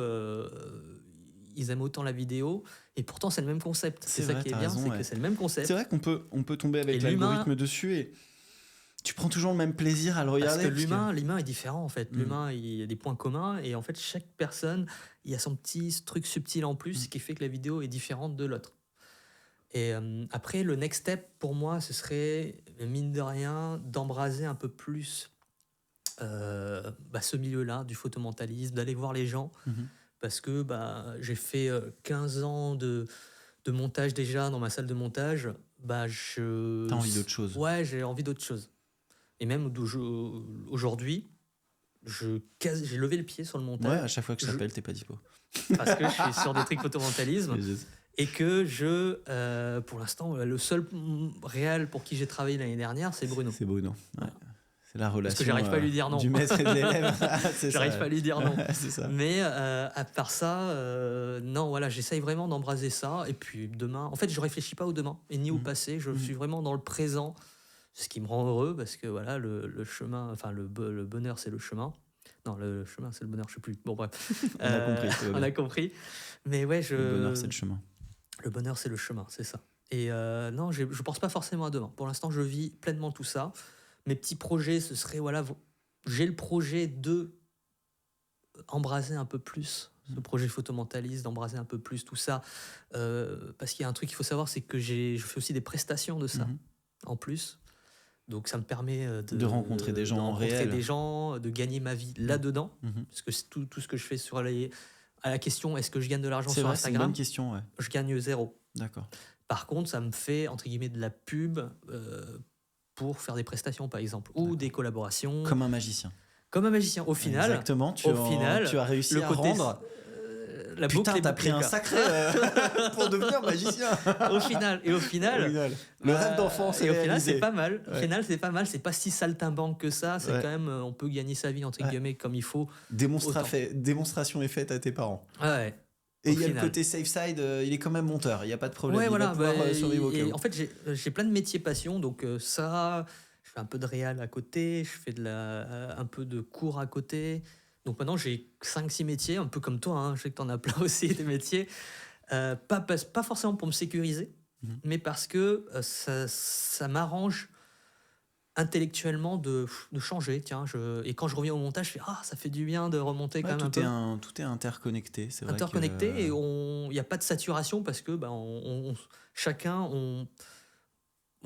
ils aiment autant la vidéo et pourtant c'est le même concept. C'est ça vrai, qui est t'as bien, raison, c'est ouais. que c'est le même concept. C'est vrai qu'on peut tomber avec Et l'algorithme dessus et tu prends toujours le même plaisir à le regarder. Parce que l'humain est différent en fait. L'humain, il y a des points communs et en fait chaque personne, il y a son petit truc subtil en plus qui fait que la vidéo est différente de l'autre. Et après, le next step pour moi, ce serait, mine de rien, d'embraser un peu plus ce milieu-là, du photomentalisme, d'aller voir les gens. Parce que j'ai fait 15 ans de montage déjà dans ma salle de montage. T'as envie d'autre chose. Ouais, j'ai envie d'autre chose. Et même aujourd'hui, j'ai levé le pied sur le montage. Ouais, à chaque fois que je t'appelle, t'es pas dispo. Parce que je suis sur des trucs photomentalisme. Et que pour l'instant, le seul réel pour qui j'ai travaillé l'année dernière, c'est Bruno. C'est Bruno. Ouais. C'est la relation. Parce que j'arrive pas à lui dire non. Du maître et de l'élève. J'arrive pas à lui dire non. C'est ça. Mais à part ça, non, voilà, j'essaye vraiment d'embraser ça. Et puis demain, en fait, je réfléchis pas au demain et ni au passé. Je suis vraiment dans le présent, ce qui me rend heureux parce que voilà, le chemin, enfin le bonheur, c'est le chemin. Non, le chemin, c'est le bonheur, je sais plus. Bon, bref. On a compris. Mais ouais, le bonheur, c'est le chemin. Le bonheur, c'est le chemin, c'est ça. Et non, je pense pas forcément à demain. Pour l'instant, je vis pleinement tout ça. Mes petits projets, ce serait, voilà, j'ai le projet de embraser un peu plus ce projet photomentaliste, d'embraser un peu plus tout ça. Parce qu'il y a un truc qu'il faut savoir, c'est que je fais aussi des prestations de ça, en plus. Donc ça me permet de rencontrer des gens en réel. des gens, de gagner ma vie là-dedans. Parce que c'est tout ce que je fais sur à la question, est-ce que je gagne de l'argent sur Instagram ? C'est une bonne question, ouais. Je gagne 0. D'accord. Par contre, ça me fait, entre guillemets, de la pub pour faire des prestations, par exemple, ou des collaborations. Comme un magicien. Comme un magicien. Au final, exactement, tu as réussi à rendre... La putain, t'as pris un sacré pour devenir magicien. Au final, le rêve d'enfant, c'est réalisé. Au final, c'est pas mal. Au final, c'est pas mal. C'est pas si saltimbanque que ça. C'est quand même, on peut gagner sa vie entre guillemets comme il faut. Démonstration est faite à tes parents. Ouais. Et au il y a le final. côté safe side, il est quand même monteur, il n'y a pas de problème, Ouais, il voilà. va pouvoir survivre au cas où. En fait, j'ai plein de métiers passion, donc ça, je fais un peu de réal à côté, je fais un peu de cours à côté. Donc maintenant, j'ai 5-6 métiers, un peu comme toi, hein. Je sais que tu en as plein aussi, des métiers. Pas forcément pour me sécuriser, mais parce que ça m'arrange intellectuellement de changer. Tiens, et quand je reviens au montage, je fais ça fait du bien de remonter quand même un peu. Tout est interconnecté, c'est vrai. Interconnecté et il n'y a pas de saturation parce que chacun, on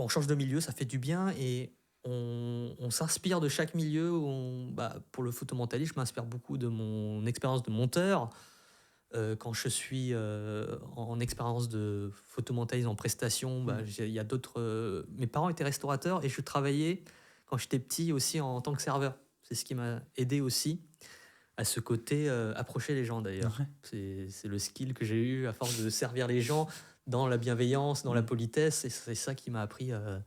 change de milieu, ça fait du bien et on s'inspire de chaque milieu. Pour le photomontagisme, je m'inspire beaucoup de mon expérience de monteur. Quand je suis en expérience de photomontaïsme en prestation, il y a d'autres. Mes parents étaient restaurateurs et je travaillais quand j'étais petit aussi en tant que serveur. C'est ce qui m'a aidé aussi à ce côté approcher les gens d'ailleurs. Ouais. C'est le skill que j'ai eu à force de servir les gens dans la bienveillance, dans la politesse. Et c'est ça qui m'a appris à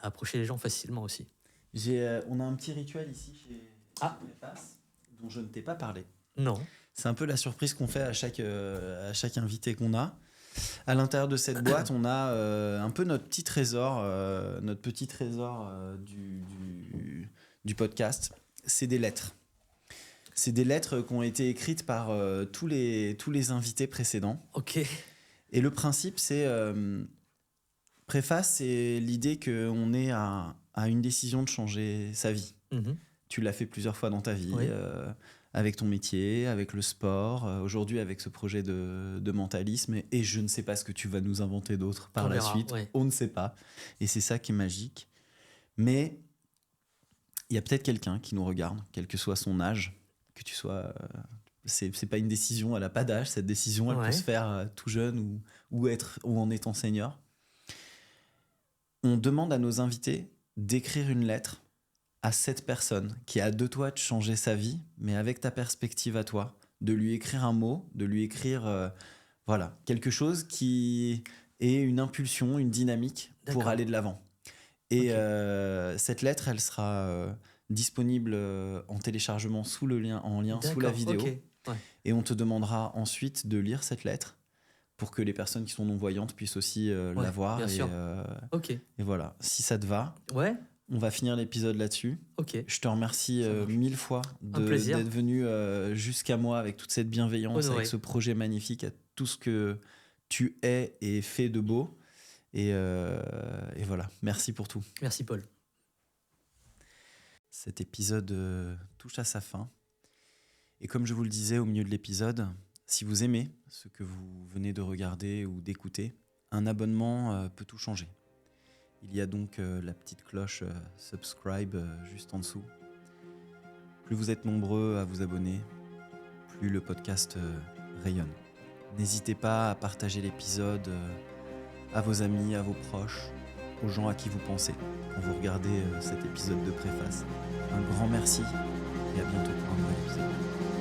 approcher les gens facilement aussi. On a un petit rituel ici chez Préface dont je ne t'ai pas parlé. Non. C'est un peu la surprise qu'on fait à chaque invité qu'on a. À l'intérieur de cette boîte, on a un peu notre petit trésor, du podcast. C'est des lettres. C'est des lettres qui ont été écrites par tous les invités précédents. Ok. Et le principe, c'est... préface, c'est l'idée qu'on est à une décision de changer sa vie. Mm-hmm. Tu l'as fait plusieurs fois dans ta vie. Oui. Avec ton métier, avec le sport, aujourd'hui avec ce projet de mentalisme, et je ne sais pas ce que tu vas nous inventer d'autre par la suite, on ne sait pas, et c'est ça qui est magique. Mais il y a peut-être quelqu'un qui nous regarde, quel que soit son âge, que tu sois... c'est pas une décision, elle n'a pas d'âge, cette décision, elle peut se faire tout jeune ou en étant senior. On demande à nos invités d'écrire une lettre à cette personne qui a de toi de changer sa vie, mais avec ta perspective à toi, de lui écrire un mot, de lui écrire quelque chose qui ait une impulsion, une dynamique pour aller de l'avant. Et cette lettre, elle sera disponible en téléchargement sous le lien, sous la vidéo. Okay. Ouais. Et on te demandera ensuite de lire cette lettre pour que les personnes qui sont non-voyantes puissent aussi la voir. Bien sûr. Et voilà, si ça te va. Ouais. On va finir l'épisode là-dessus. Ok. Je te remercie 1000 fois d'être venu jusqu'à moi avec toute cette bienveillance, avec ce projet magnifique, à tout ce que tu es et fais de beau. Et voilà, merci pour tout. Merci Paul. Cet épisode touche à sa fin. Et comme je vous le disais au milieu de l'épisode, si vous aimez ce que vous venez de regarder ou d'écouter, un abonnement peut tout changer. Il y a donc la petite cloche subscribe juste en dessous. Plus vous êtes nombreux à vous abonner, plus le podcast rayonne. N'hésitez pas à partager l'épisode à vos amis, à vos proches, aux gens à qui vous pensez quand vous regardez cet épisode de Préface. Un grand merci et à bientôt pour un nouvel épisode.